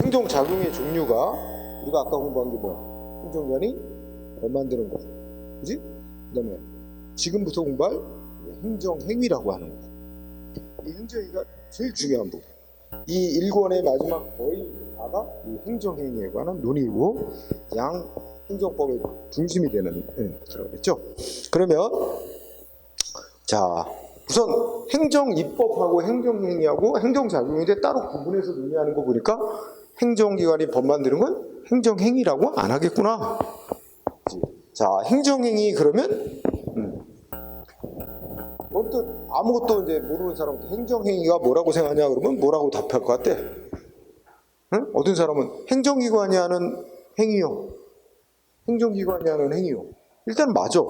행정작용의 종류가 우리가 아까 공부한 게 뭐야? 행정기관이 법 만드는 거, 그지? 그 다음에 지금부터 공부할 행정행위라고 하는 거. 이 행정행위가 제일 중요한 부분. 이 1권의 마지막 거의 다가 이 행정행위에 관한 논의고 양 행정법의 중심이 되는 것이라고 했죠. 그러면 자, 우선 행정입법하고 행정행위하고 행정작용인데 따로 구분해서 논의하는 거 보니까 행정기관이 법 만드는 건 행정행위라고 안 하겠구나. 자, 행정행위 그러면 언뜻 아무것도 이제 모르는 사람한테 행정행위가 뭐라고 생각하냐 그러면 뭐라고 답할 것 같아? 응? 어떤 사람은 행정기관이 하는 행위요. 행정기관이 하는 행위요. 일단 맞아.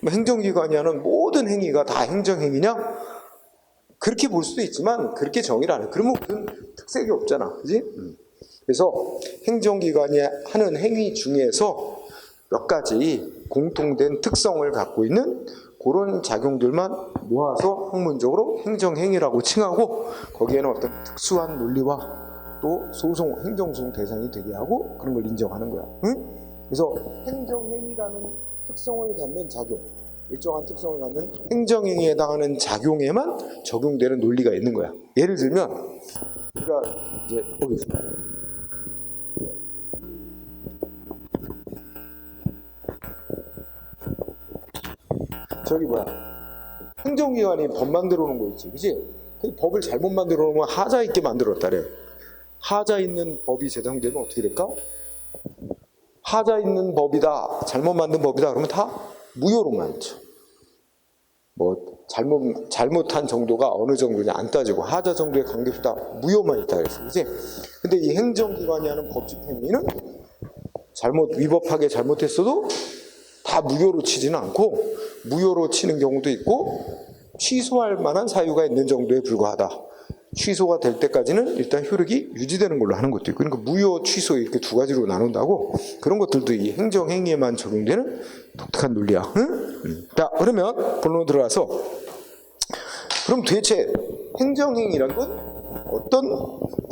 행정기관이 하는 모든 행위가 다 행정행위냐? 그렇게 볼 수도 있지만 그렇게 정의를 안 해. 그러면 무슨 특색이 없잖아. 그지? 그래서 행정기관이 하는 행위 중에서 몇 가지 공통된 특성을 갖고 있는 그런 작용들만 모아서 학문적으로 행정행위라고 칭하고 거기에는 어떤 특수한 논리와 또 소송, 행정소송 대상이 되게 하고 그런 걸 인정하는 거야. 응? 그래서 행정행위라는 특성을 갖는 작용, 일정한 특성을 갖는 행정행위에 해당하는 작용에만 적용되는 논리가 있는 거야. 예를 들면 우리가 이제 보겠습니다. 저기 뭐야, 행정기관이 법 만들어 놓은 거 있지, 그지? 그 법을 잘못 만들어 놓으면 하자 있게 만들었다래. 하자 있는 법이 제정되면 어떻게 될까? 하자 있는 법이다, 잘못 만든 법이다 그러면 다 무효로 만들죠. 뭐 잘못한 정도가 어느 정도냐 안 따지고 하자 정도의 관계수 다 무효만 있다 그랬어, 그지? 근데 이 행정기관이 하는 법 집행위는 위법하게 잘못했어도 다 무효로 치지는 않고 무효로 치는 경우도 있고 취소할 만한 사유가 있는 정도에 불과하다. 취소가 될 때까지는 일단 효력이 유지되는 걸로 하는 것도 있고, 그러니까 무효, 취소 이렇게 두 가지로 나눈다고. 그런 것들도 이 행정행위에만 적용되는 독특한 논리야. 응? 자, 그러면 본론으로 들어가서 그럼 도대체 행정행위란 건 어떤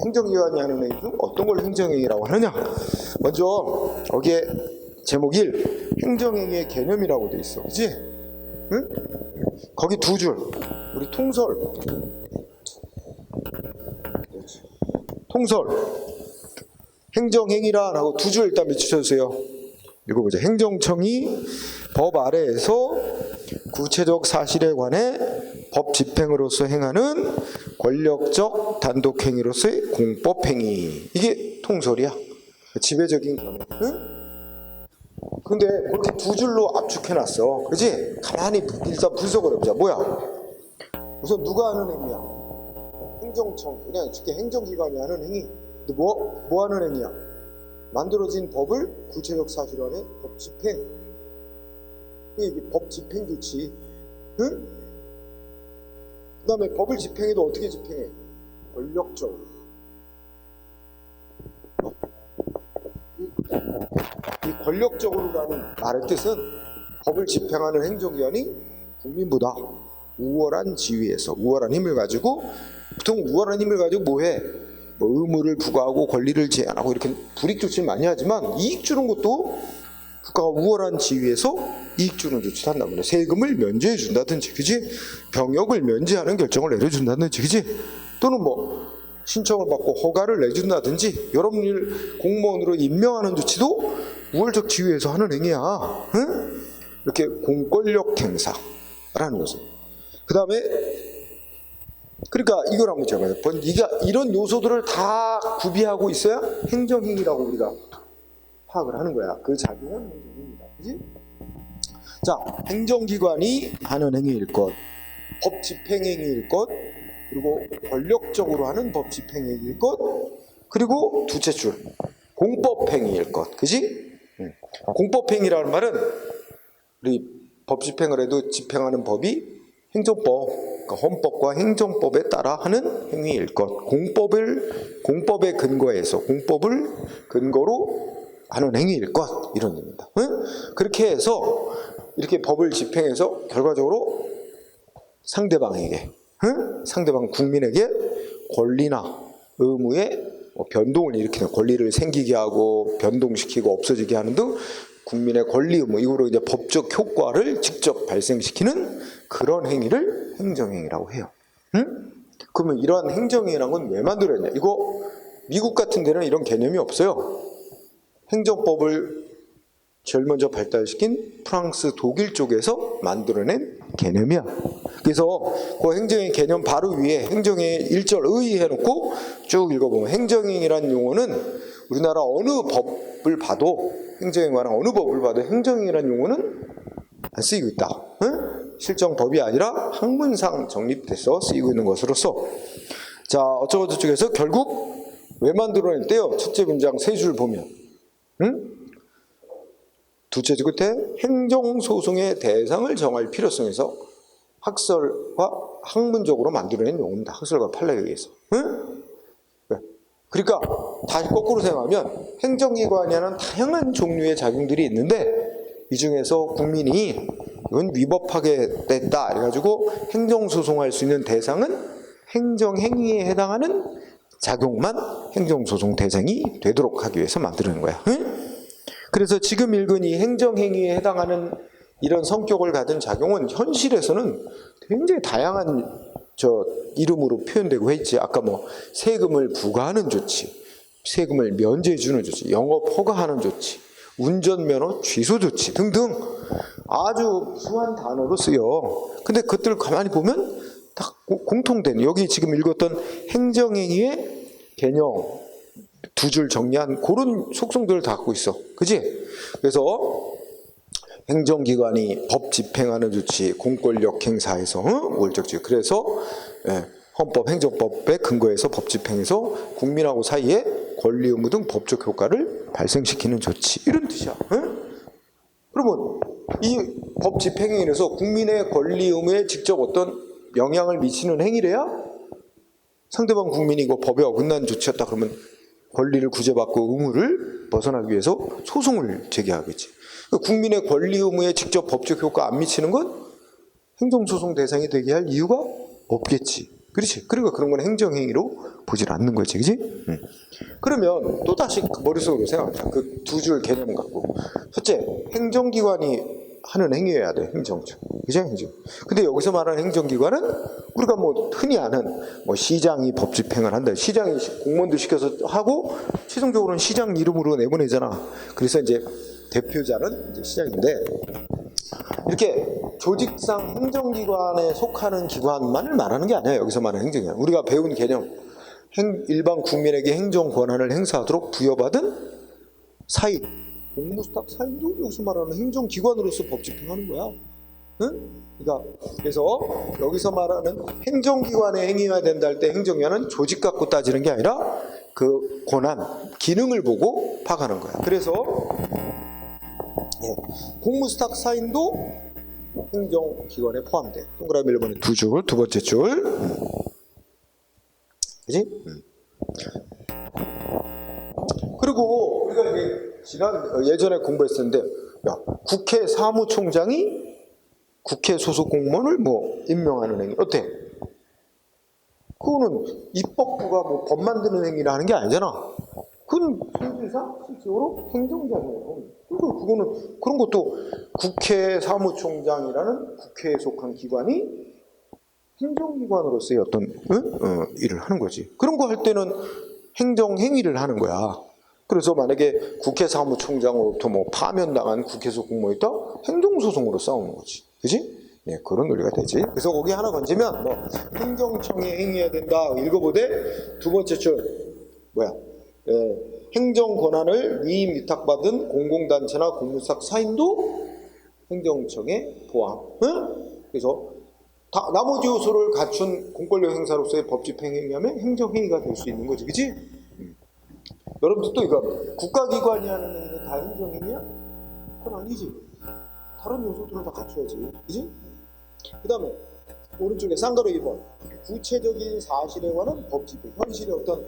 행정기관이 하는 행위 중 어떤 걸 행정행위라고 하느냐? 먼저 거기에 제목 1 행정행위의 개념이라고 돼 있어, 그치? 응? 거기 두 줄, 우리 통설 행정행위라고 두 줄 일단 밑쳐주세요. 읽어보자. 행정청이 법 아래에서 구체적 사실에 관해 법 집행으로서 행하는 권력적 단독행위로서의 공법행위. 이게 통설이야. 지배적인 견해. 응? 근데 그렇게 두 줄로 압축해놨어. 그지? 가만히 일단 분석을 해보자. 뭐야? 우선 누가 하는 행위야? 행정청, 그냥 쉽게 행정기관이 하는 행위. 근데 뭐 하는 행위야? 만들어진 법을 구체적 사실화의 법 집행. 이게 법 집행 조치. 응? 그 다음에 법을 집행해도 어떻게 집행해? 권력적으로. 이 권력적으로라는 말의 뜻은 법을 집행하는 행정기관이 국민보다 우월한 지위에서 우월한 힘을 가지고, 보통 우월한 힘을 가지고 뭐해? 뭐 의무를 부과하고 권리를 제한하고 이렇게 불이익 조치를 많이 하지만 이익 주는 것도 국가가 우월한 지위에서 이익 주는 조치를 한단 말이야. 세금을 면제해 준다든지, 그지? 병역을 면제하는 결정을 내려준다든지, 그지? 또는 뭐 신청을 받고 허가를 내준다든지 여러분을 공무원으로 임명하는 조치도 우월적 지위에서 하는 행위야. 응? 이렇게 공권력 행사라는 것은. 그 다음에 그러니까 이걸 한번 제가 이런 요소들을 다 구비하고 있어야 행정행위라고 우리가 파악을 하는 거야. 그 작용은 행정행위다. 그지? 자, 행정기관이 하는 행위일 것, 법 집행행위일 것, 그리고 권력적으로 하는 법 집행행위일 것, 그리고 두째 줄 공법행위일 것. 그지? 공법행위라는 말은 우리 법 집행을 해도 집행하는 법이 행정법, 그러니까 헌법과 행정법에 따라 하는 행위일 것. 공법의 근거에서 공법을 근거로 하는 행위일 것, 이런 의미입니다. 응? 그렇게 해서 이렇게 법을 집행해서 결과적으로 상대방에게, 응? 상대방 국민에게 권리나 의무에 변동을 일으키는, 권리를 생기게 하고 변동시키고 없어지게 하는 등 국민의 권리 의무, 이후로 이제 법적 효과를 직접 발생시키는 그런 행위를 행정행위라고 해요. 응? 그러면 이러한 행정행위라는 건 왜 만들었냐? 이거 미국 같은 데는 이런 개념이 없어요. 행정법을 제일 먼저 발달시킨 프랑스, 독일 쪽에서 만들어낸 개념이야. 그래서 그 행정의 개념 바로 위에 행정의 1절 의 해놓고 쭉 읽어보면, 행정행위란 용어는 우리나라 어느 법을 봐도, 행정에 관한 어느 법을 봐도 행정행위란 용어는 안 쓰이고 있다. 응? 실정법이 아니라 학문상 정립돼서 쓰이고 있는 것으로서, 자, 어쩌고저쩌고해서 결국 왜 만들어냈대요? 첫째 문장 세 줄 보면, 응? 둘째 줄 끝에 행정소송의 대상을 정할 필요성에서 학설과 학문적으로 만들어낸 용어입니다. 학설과 판례에 의해서. 응? 그러니까 다시 거꾸로 생각하면 행정기관이 하는 다양한 종류의 작용들이 있는데, 이 중에서 국민이 이건 위법하게 됐다 해가지고 행정소송할 수 있는 대상은 행정행위에 해당하는 작용만 행정소송 대상이 되도록 하기 위해서 만드는 거야. 응? 그래서 지금 읽은 이 행정행위에 해당하는 이런 성격을 가진 작용은 현실에서는 굉장히 다양한 이름으로 표현되고 했지. 아까 뭐 세금을 부과하는 조치, 세금을 면제해주는 조치, 영업 허가하는 조치, 운전면허 취소 조치 등등 아주 수한 단어로 쓰여. 근데 그것들 가만히 보면 다 공통된, 여기 지금 읽었던 행정행위의 개념 두 줄 정리한 그런 속성들을 다 갖고 있어. 그지? 그래서 행정기관이 법 집행하는 조치, 공권력 행사에서 우월적 지위. 그래서 헌법, 행정법에 근거해서 법 집행해서 국민하고 사이에 권리 의무 등 법적 효과를 발생시키는 조치, 이런 뜻이야. 그러면 이 법 집행에 인해서 국민의 권리 의무에 직접 어떤 영향을 미치는 행위래야 상대방 국민이 이거 법에 어긋난 조치였다 그러면 권리를 구제받고 의무를 벗어나기 위해서 소송을 제기하겠지. 국민의 권리 의무에 직접 법적 효과 안 미치는 건 행정소송 대상이 되게 할 이유가 없겠지. 그렇지? 그러니까 그런 건 행정행위로 보질 않는 거지. 그지? 그러면 또다시 머릿속으로 생각하자. 그 두 줄 개념 갖고. 첫째, 행정기관이 하는 행위여야 돼. 행정처. 그죠? 행정. 근데 여기서 말하는 행정기관은 우리가 뭐 흔히 아는 뭐 시장이 법 집행을 한다. 시장이 공무원들 시켜서 하고 최종적으로는 시장 이름으로 내보내잖아. 그래서 이제 대표자는 이제 시장인데, 이렇게 조직상 행정기관에 속하는 기관만을 말하는 게 아니야. 여기서 말하는 행정기관. 우리가 배운 개념, 일반 국민에게 행정 권한을 행사하도록 부여받은 사인, 공무수탁 사인도 여기서 말하는 행정기관으로서 법 집행하는 거야. 응? 그러니까 그래서 여기서 말하는 행정기관의 행위가 된다 할 때 행정기관은 조직 갖고 따지는 게 아니라 그 권한, 기능을 보고 파악하는 거야. 그래서 공무수탁 사인도 행정기관에 포함돼. 동그라미 1번에 두 줄, 두 번째 줄. 그지? 그리고 우리가 이제 예전에 공부했었는데, 야, 국회 사무총장이 국회 소속 공무원을 뭐 임명하는 행위 어때? 그거는 입법부가 뭐 법 만드는 행위를 하는 게 아니잖아. 그건 실질적으로 행정장이에요. 그리고 그거는 그런 것도 국회 사무총장이라는 국회에 속한 기관이 행정기관으로서의 어떤 일을 하는 거지. 그런 거 할 때는 행정행위를 하는 거야. 그래서 만약에 국회 사무총장으로부터 뭐 파면당한 국회에서 공무원이 있다? 행정소송으로 싸우는 거지. 그지? 네, 그런 논리가 되지. 그래서 거기 하나 건지면 뭐 행정청에 행위해야 된다. 읽어보되 두 번째 줄 뭐야? 행정 권한을 위임 위탁받은 공공단체나 공무수탁 사인도 행정청에 포함. 그래서 나머지 요소를 갖춘 공권력 행사로서의 법 집행 행위하면 행정행위가 될 수 있는 거지. 그치? 여러분들 또 이거 국가기관이 하는 행위는 다 행정행위야? 그건 아니지. 다른 요소들을 다 갖춰야지. 그치? 그 다음에 오른쪽에 쌍가루 2번 구체적인 사실에 관한 법 집행. 현실의 어떤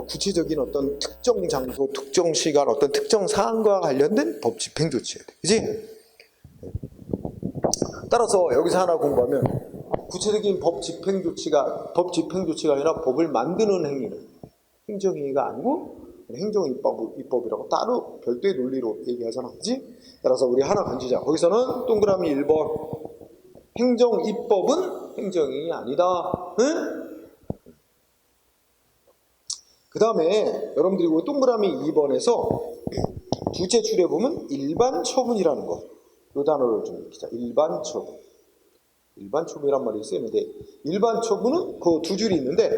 구체적인 어떤 특정 장소, 특정 시간, 어떤 특정 사안과 관련된 법 집행 조치야 돼. 그치? 따라서 여기서 하나 공부하면 구체적인 법 집행 조치가 아니라 법을 만드는 행위는 행정행위가 아니고 행정입법이라고 따로 별도의 논리로 얘기하잖아. 그지? 따라서 우리 하나 건지자. 거기서는 동그라미 1번. 행정입법은 행정행위 아니다. 응? 그 다음에 여러분들이 동그라미 2번에서 두째 줄에 보면 일반 처분이라는 거. 이 단어를 좀 익히자. 일반 처분. 일반 처분이란 말이 있어요. 근데 일반 처분은 그 두 줄이 있는데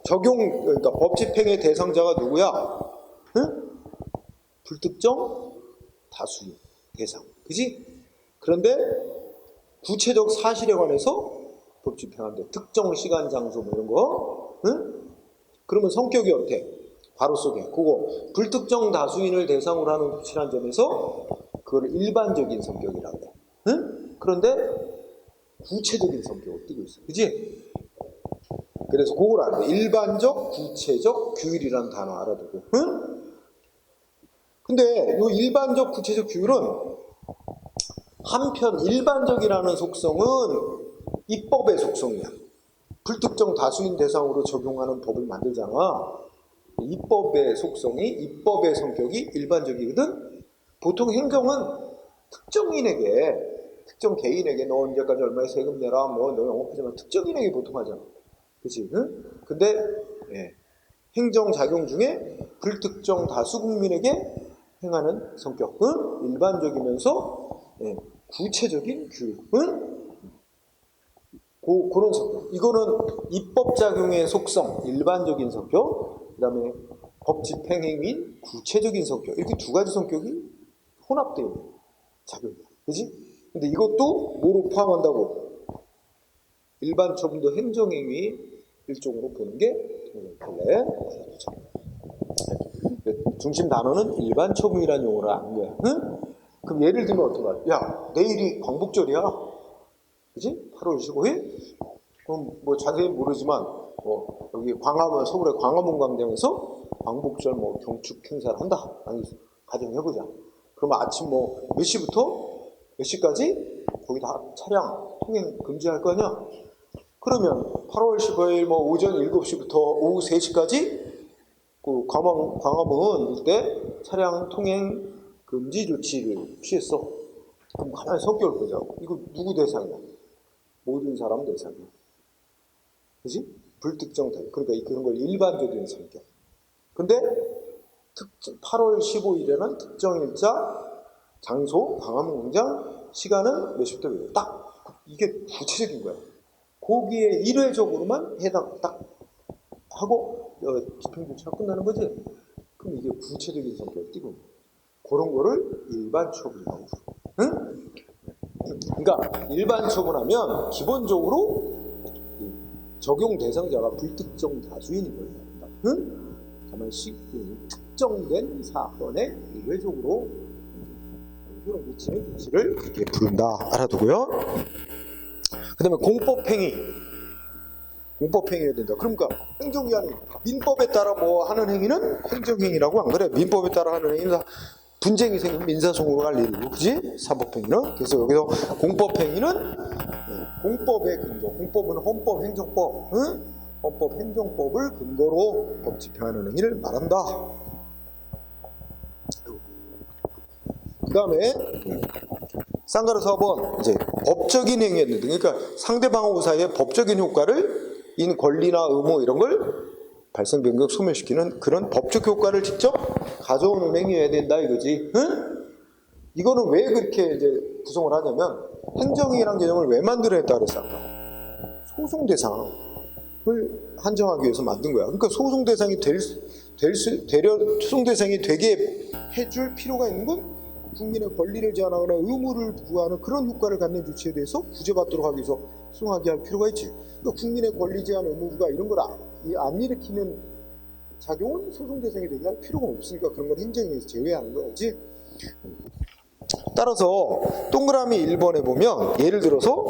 그러니까 법 집행의 대상자가 누구야? 응? 불특정 다수인 대상. 그지? 그런데 구체적 사실에 관해서 법 집행한대. 특정 시간, 장소 뭐 이런 거. 응? 그러면 성격이 어때? 괄호 속에 그거 불특정 다수인을 대상으로 하는 조치라는 점에서 그걸 일반적인 성격이라고 해. 응? 그런데 구체적인 성격을 띠고 있어. 그지? 그래서 그걸 알아. 일반적, 구체적, 규율이라는 단어 알아두고. 응? 근데 이 일반적, 구체적, 규율은 한편 일반적이라는 속성은 입법의 속성이야. 불특정 다수인 대상으로 적용하는 법을 만들잖아. 입법의 속성이, 입법의 성격이 일반적이거든. 보통 행정은 특정 개인에게 너 언제까지 얼마의 세금 내라, 뭐 너 영업하지만 특정인에게 보통 하잖아. 그치? 응? 근데 행정 작용 중에 불특정 다수 국민에게 행하는 성격은 일반적이면서 구체적인 규율은 그런 성격. 이거는 입법 작용의 속성, 일반적인 성격, 그 다음에 법 집행 행위인 구체적인 성격. 이렇게 두 가지 성격이 혼합되어 있는 작용이야. 그지? 근데 이것도 뭐로 포함한다고? 일반 처분도 행정행위 일종으로 보는 게 원래 중심 단어는 일반 처분이라는 용어를 아는 거야. 응? 그럼 예를 들면 어떤 거야? 야, 내일이 광복절이야. 그지? 8월 25일? 그럼 뭐 자세히 모르지만 여기 광화문, 서울의 광화문 광장에서 광복절 경축 행사를 한다. 아니, 가정해보자. 그러면 아침 몇 시부터 몇 시까지 거기 다 차량 통행 금지할 거 아니야? 그러면 8월 15일 오전 7시부터 오후 3시까지 그 광화문 일대 차량 통행 금지 조치를 취했어. 그럼 가만히 섞여올 거죠. 이거 누구 대상이야? 모든 사람 대상이야. 그지? 불특정 대상. 그러니까 그런 걸 일반적인 성격. 근데 8월 15일에는 특정 일자, 장소, 광화문 광장, 시간은 몇 시부터 몇 시. 딱 이게 구체적인 거야. 거기에 일회적으로만 해당 딱 하고 집행 조치가 끝나는 거지. 그럼 이게 구체적인 성격을 띠고 그런 거를 일반 처분이라고 부르고. 응? 그러니까 일반 처분하면 기본적으로 적용 대상자가 불특정 다수인인 걸 말한다. 응? 다만 특정된 사건에 일회적으로 그런 미치는 조치를 이렇게 부른다. 알아두고요. 그 다음에 공법행위. 공법행위가 된다. 그러니까 행정기관이 민법에 따라 하는 행위는 행정행위라고 안 그래. 민법에 따라 하는 행위는 다 분쟁이 생기면 민사소송으로 갈 일이고, 그지? 사법행위는. 그래서 여기서 공법행위는 공법의 근거. 공법은 헌법, 행정법, 응? 헌법, 행정법을 근거로 법 집행하는 행위를 말한다. 그 다음에 쌍가루 4번 이제 법적인 행위였는데, 그러니까 상대방하고 사이에 법적인 효과를 인 권리나 의무 이런 걸 발생, 변경, 소멸시키는 그런 법적 효과를 직접 가져오는 행위여야 된다 이거지. 응? 이거는 왜 그렇게 이제 구성을 하냐면 행정행위라는 개념을 왜 만들어냈다 그랬어 아까? 소송 대상을 한정하기 위해서 만든 거야. 그러니까 소송 대상이 소송 대상이 되게 해줄 필요가 있는 건 국민의 권리를 제한하거나 의무를 부과하는 그런 효과를 갖는 조치에 대해서 구제받도록 하기 위해서 수용하게 할 필요가 있지. 그러니까 국민의 권리 제한 의무 부과 이런 걸 안 일으키는 작용은 소송 대상이 되게 할 필요가 없으니까 그런 걸 행정에서 제외하는 거지. 따라서 동그라미 1번에 보면 예를 들어서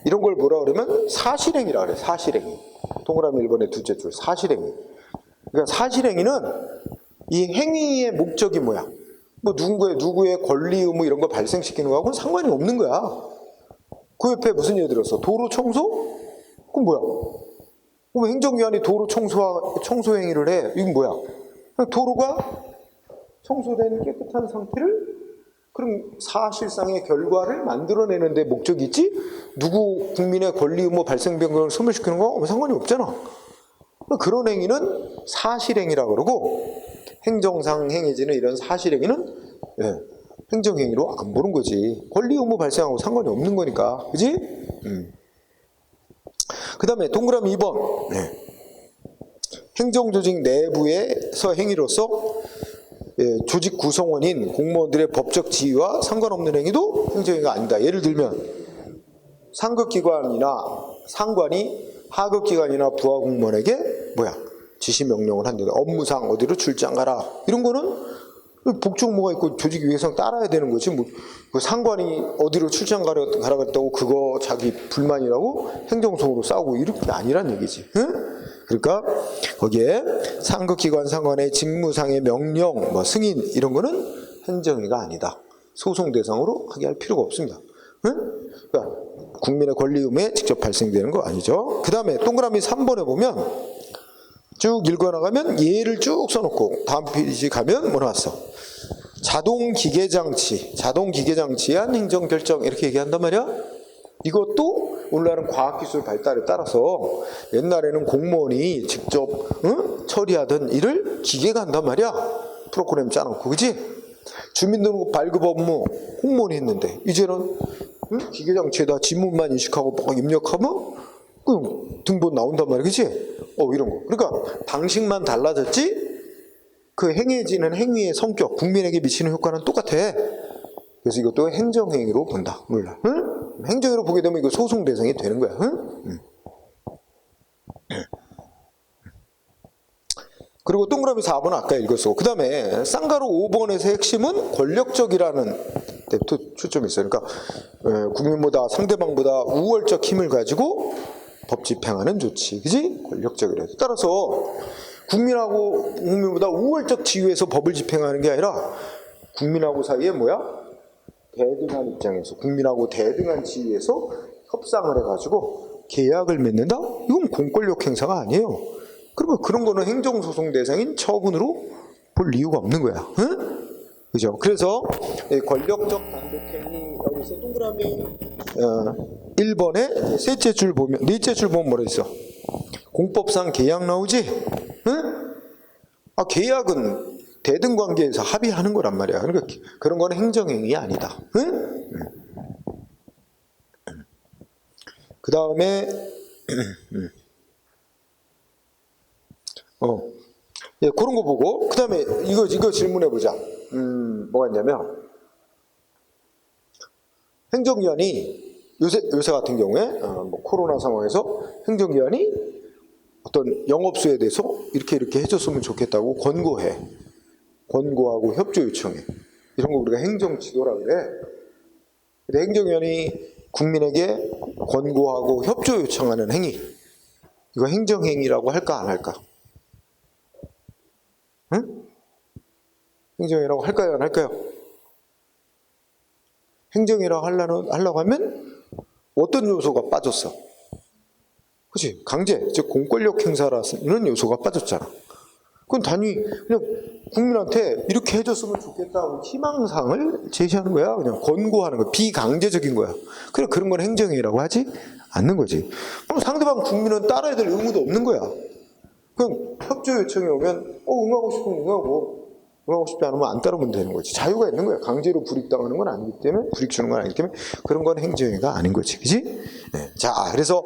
이런 걸 뭐라 그러면 사실행위라 그래. 사실행위. 동그라미 1번의 둘째 줄 사실행위. 그러니까 사실행위는 이 행위의 목적이 뭐야? 누구의 권리 의무 이런 걸 발생시키는 거하고는 상관이 없는 거야. 그 옆에 무슨 예를 들었어? 도로 청소? 그건 뭐야? 그럼 행정기관이 도로 청소 행위를 해. 이건 뭐야? 도로가 청소된 깨끗한 상태를 그럼 사실상의 결과를 만들어내는 데 목적이 있지, 누구 국민의 권리 의무 발생 변경을 소멸시키는 거 상관이 없잖아. 그런 행위는 사실행위라고 그러고, 행정상 행해지는 이런 사실행위는 행정행위로 안 보는 거지. 권리 의무 발생하고 상관이 없는 거니까. 그지? 그 다음에 동그라미 2번. 행정조직 내부에서 행위로서 조직 구성원인 공무원들의 법적 지위와 상관없는 행위도 행정행위가 아니다. 예를 들면 상급기관이나 상관이 하급기관이나 부하 공무원에게 지시 명령을 한다. 업무상 어디로 출장 가라. 이런 거는 복지 업무가 있고 조직 위해서 따라야 되는 거지. 그 상관이 어디로 출장 가라 갔다고 그거 자기 불만이라고 행정소으로 싸우고 이런 게 아니란 얘기지. 응? 그러니까 거기에 상급기관 상관의 직무상의 명령, 승인 이런 거는 행정위가 아니다. 소송 대상으로 하게 할 필요가 없습니다. 응? 그러니까 국민의 권리 의무에 직접 발생되는 거 아니죠. 그 다음에 동그라미 3번에 보면 쭉 읽어나가면 예를 쭉 써놓고 다음 페이지 가면 뭐 나왔어? 자동기계장치에 한 행정결정 이렇게 얘기한단 말이야. 이것도 오늘날은 과학기술 발달에 따라서 옛날에는 공무원이 직접 처리하던 일을 기계가 한단 말이야. 프로그램 짜놓고, 그지? 주민등록 발급 업무 공무원이 했는데 이제는 기계장치에다 지문만 인식하고 막 입력하면 그 등본 나온단 말이야. 그지? 이런 거. 그러니까 방식만 달라졌지 그 행해지는 행위의 성격, 국민에게 미치는 효과는 똑같아. 그래서 이것도 행정행위로 본다. 몰라. 응? 행정행위로 보게 되면 이거 소송 대상이 되는 거야. 응? 그리고 동그라미 4번은 아까 읽었어. 그 다음에 쌍가루 5번에서 핵심은 권력적이라는 데부터 초점이 있어요. 그러니까 국민보다 상대방보다 우월적 힘을 가지고 법 집행하는 조치. 그지? 권력적이라. 따라서 국민보다 우월적 지위에서 법을 집행하는 게 아니라 국민하고 사이에 대등한 입장에서 국민하고 대등한 지위에서 협상을 해가지고 계약을 맺는다? 이건 공권력 행사가 아니에요. 그러면 그런 거는 행정소송 대상인 처분으로 볼 이유가 없는 거야. 응? 그죠? 그래서 권력적 단독행위 여기서 동그라미 1번에 셋째 줄 보면 뭐라 있어? 공법상 계약 나오지? 응? 계약은 대등 관계에서 합의하는 거란 말이야. 그러니까 그런 거는 행정행위 아니다. 응? 그 다음에 그런 거 보고 그 다음에 이거 질문해 보자. 뭐가 있냐면 행정기관이 요새 같은 경우에 코로나 상황에서 행정기관이 어떤 영업소에 대해서 이렇게 해줬으면 좋겠다고 권고하고 협조 요청해. 이런 거 우리가 행정지도라고 그래. 근데 행정위원이 국민에게 권고하고 협조 요청하는 행위, 이거 행정행위라고 할까 안 할까? 응? 행정행위라고 할까요 안 할까요? 행정행위라고 하려고 하면 어떤 요소가 빠졌어? 그치? 강제, 즉 공권력 행사라는 요소가 빠졌잖아. 그건 단위 그냥 국민한테 이렇게 해줬으면 좋겠다고 희망사항을 제시하는 거야. 그냥 권고하는 거야. 비강제적인 거야. 그래, 그런 건 행정행위라고 하지 않는 거지. 그럼 상대방 국민은 따라야 될 의무도 없는 거야. 그냥 협조 요청이 오면 응하고 싶으면 응하고 싶지 않으면 안 따르면 되는 거지. 자유가 있는 거야. 강제로 불이익당하는 건 아니기 때문에, 불이익 주는 건 아니기 때문에 그런 건 행정행위가 아닌 거지. 그지? 네. 자, 그래서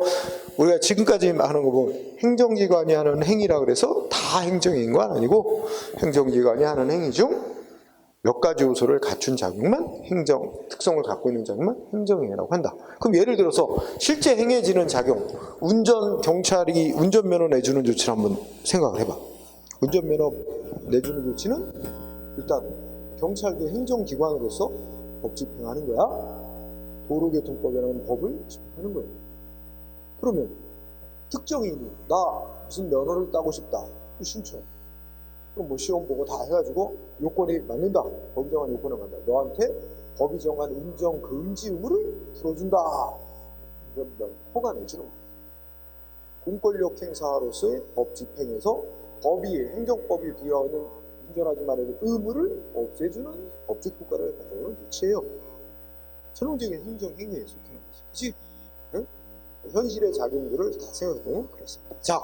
우리가 지금까지 하는 거 보면 행정기관이 하는 행위라 그래서 다 행정행위인 건 아니고 행정기관이 하는 행위 중 몇 가지 요소를 갖춘 작용만 특성을 갖고 있는 작용만 행정행위라고 한다. 그럼 예를 들어서 실제 행해지는 작용, 경찰이 운전면허 내주는 조치를 한번 생각을 해봐. 운전면허 내주는 조치는 일단 경찰도 행정기관으로서 법 집행하는 거야. 도로교통법이라는 법을 집행하는 거예요. 그러면 특정인이 나 무슨 면허를 따고 싶다. 신청. 그럼 시험 보고 다 해가지고 요건이 맞는다. 법이 정한 요건을 맞는다. 너한테 법이 정한 운전 금지 의무를 풀어준다. 이러면 허가 내주는 거야. 공권력 행사로서의 법 집행에서 법이 행정법이 부여하는 운전하지 말아야 될 의무를 없애주는 법적 효과를 가져오는 조치예요. 전형적인 행정행위에 속하는 거지. 그치? 응? 현실의 작용들을 다 생각해보면 그렇습니다. 자,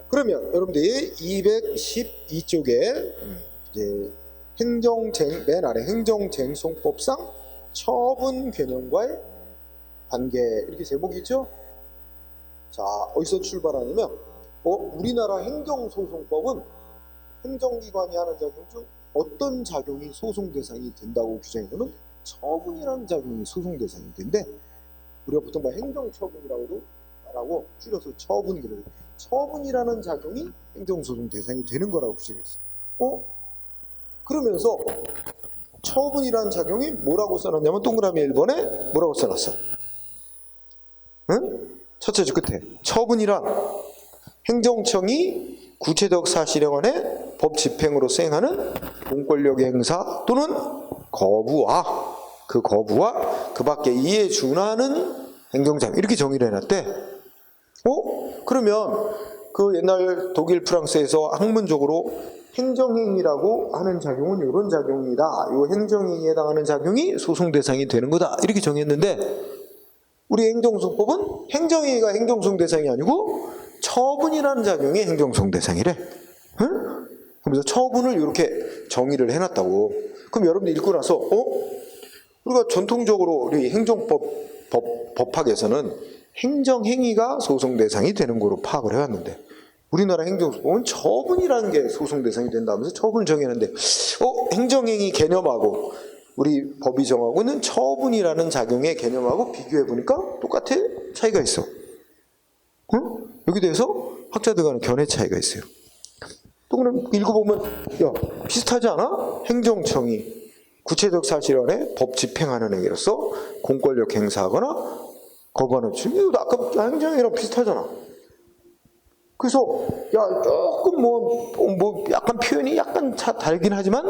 그러면 여러분들이 212쪽에 이제 맨 아래 행정쟁송법상 처분 개념과의 관계 이렇게 제목이 있죠? 자, 어디서 출발하냐면 우리나라 행정소송법은 행정기관이 하는 작용 중 어떤 작용이 소송 대상이 된다고 규정했냐면 처분이라는 작용이 소송 대상이 된대. 우리가 보통 행정처분이라고도 말하고 줄여서 처분이라고. 처분이라는 작용이 행정소송 대상이 되는 거라고 규정했어. 그러면서 처분이라는 작용이 뭐라고 써놨냐면 동그라미 1번에 뭐라고 써놨어? 응? 첫째 줄 끝에 처분이란 행정청이 구체적 사실에 관해 법 집행으로 수행하는 공권력의 행사 또는 거부와 그 밖에 이에 준하는 행정장 이렇게 정의를 해놨대. 그러면 그 옛날 독일 프랑스에서 학문적으로 행정행위라고 하는 작용은 이런 작용이다. 이 행정행위에 해당하는 작용이 소송 대상이 되는 거다. 이렇게 정했는데 우리 행정소송법은 행정행위가 행정소송 대상이 아니고 처분이라는 작용이 행정소송 대상이래. 응? 그래서 처분을 이렇게 정의를 해놨다고. 그럼 여러분들 읽고 나서 우리가 전통적으로 우리 법학에서는 행정행위가 소송 대상이 되는 거로 파악을 해왔는데 우리나라 행정소송은 처분이라는 게 소송 대상이 된다면서 처분을 정했는데 행정행위 개념하고 우리 법이 정하고는 처분이라는 작용의 개념하고 비교해보니까 똑같아? 차이가 있어. 응? 여기 대해서 학자들 간의 견해 차이가 있어요. 또 그럼 읽어보면 비슷하지 않아? 행정청이 구체적 사실에 관해 법 집행하는 행위로서 공권력 행사하거나 거부하는 이거 아까 행정행위랑 비슷하잖아. 그래서 조금 약간 표현이 약간 다르긴 하지만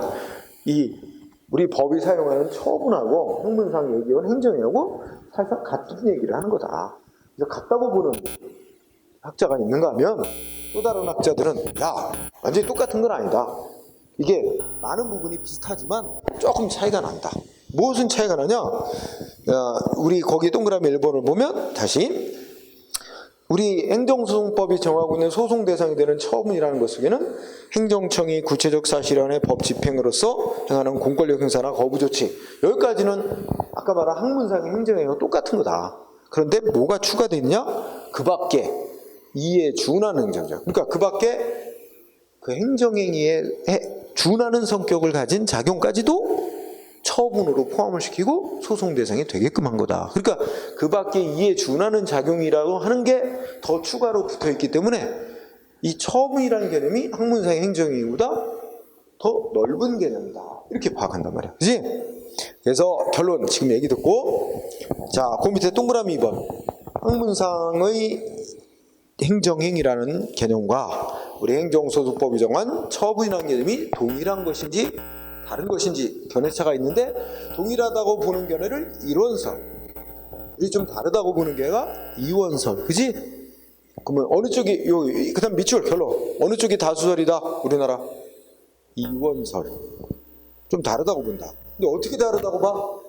우리 법이 사용하는 처분하고 형문상 얘기하는 행정행위하고 사실상 같은 얘기를 하는 거다. 그래서 같다고 보는 학자가 있는가 하면 또 다른 학자들은 완전히 똑같은 건 아니다. 이게 많은 부분이 비슷하지만 조금 차이가 난다. 무엇은 차이가 나냐? 우리 거기 동그라미 1번을 보면 다시 우리 행정소송법이 정하고 있는 소송 대상이 되는 처분이라는 것 속에는 행정청이 구체적 사실에 관해 법 집행으로서 행하는 공권력 행사나 거부 조치 여기까지는 아까 말한 학문상의 행정행위와 똑같은 거다. 그런데 뭐가 추가되어 있냐? 그 밖에 이에 준하는 행정장. 그러니까 그 밖에 그 행정행위에 준하는 성격을 가진 작용까지도 처분으로 포함을 시키고 소송 대상이 되게끔 한 거다. 그러니까 그 밖에 이에 준하는 작용이라고 하는 게 더 추가로 붙어있기 때문에 이 처분이라는 개념이 학문상의 행정행위보다 더 넓은 개념이다. 이렇게 파악한단 말이야. 그치? 그래서 결론 지금 얘기 듣고 그 밑에 동그라미 2번 학문상의 행정행위라는 개념과 우리 행정소송법이 정한 처분이라는 개념이 동일한 것인지 다른 것인지 견해차가 있는데 동일하다고 보는 견해를 이원설 우리 좀 다르다고 보는 견해가 이원설. 그지? 그러면 어느 쪽이 그 다음 밑줄 결론 어느 쪽이 다수설이다 우리나라? 이원설. 좀 다르다고 본다. 근데 어떻게 다르다고 봐?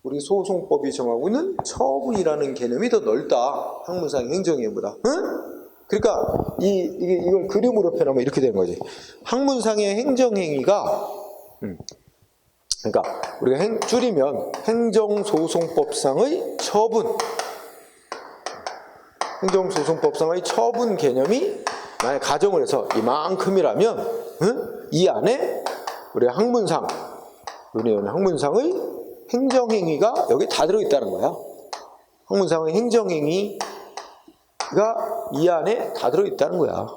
우리 소송법이 정하고 있는 처분이라는 개념이 더 넓다. 학문상 행정행위보다. 응? 그러니까 이걸 그림으로 표현하면 이렇게 되는 거지. 학문상의 행정행위가 그러니까 우리가 줄이면 행정소송법상의 처분. 행정소송법상의 처분 개념이 만약 가정을 해서 이만큼이라면 이 안에 우리 학문상의 행정행위가 여기 다 들어있다는 거야. 학문상의 행정행위가 이 안에 다 들어있다는 거야.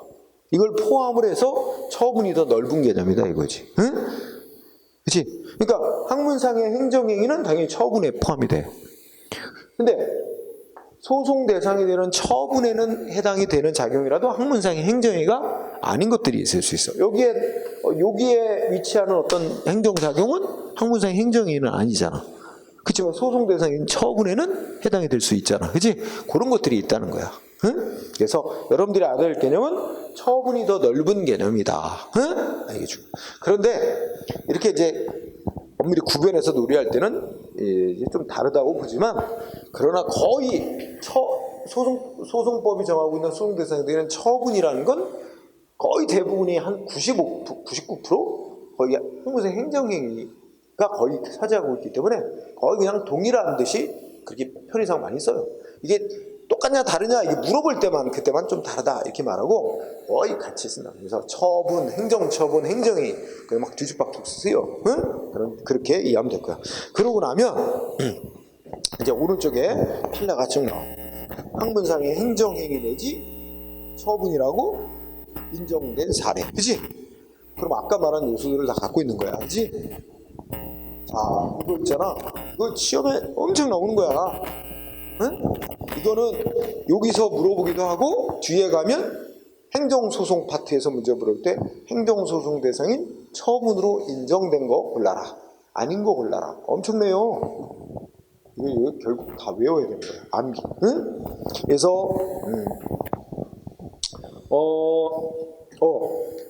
이걸 포함을 해서 처분이 더 넓은 개념이다 이거지. 응? 그치? 그러니까 학문상의 행정행위는 당연히 처분에 포함이 돼. 근데 소송 대상이 되는 처분에는 해당이 되는 작용이라도 학문상의 행정행위가 아닌 것들이 있을 수 있어. 여기에 위치하는 어떤 행정작용은 학문상의 행정행위는 아니잖아. 그렇지만 소송 대상인 처분에는 해당이 될 수 있잖아. 그치? 그런 것들이 있다는 거야. 응? 그래서 여러분들이 알아야 될 개념은 처분이 더 넓은 개념이다. 응? 알겠죠? 그런데 이렇게 이제 엄밀히 구별해서 논의할 때는 이제 좀 다르다고 보지만, 그러나 거의 소송법이 정하고 있는 소송 대상에 대한 처분이라는 건 거의 대부분이 한 99% 거의 형무소 행정행위가 거의 차지하고 있기 때문에 거의 그냥 동일한 듯이 그렇게 편의상 많이 써요. 이게 똑같냐 다르냐 이게 물어볼 때만 그때만 좀 다르다 이렇게 말하고 거의 같이 쓴다. 그래서 처분, 행정처분, 행정이 막 뒤죽박죽 쓰세요. 응? 그렇게 이해하면 될 거야. 그러고 나면 이제 오른쪽에 필라가 쭉 나와. 학문상의 행정행위 내지 처분이라고 인정된 사례. 그치? 그럼 아까 말한 요소들을 다 갖고 있는 거야. 그치? 자, 이거 있잖아. 이거 시험에 엄청 나오는 거야. 응? 이거는 여기서 물어보기도 하고 뒤에 가면 행정소송 파트에서 문제 물을 때 행정소송 대상인 처분으로 인정된 거 골라라. 아닌 거 골라라. 엄청나요. 이거 결국 다 외워야 되는 거야. 암기. 응? 그래서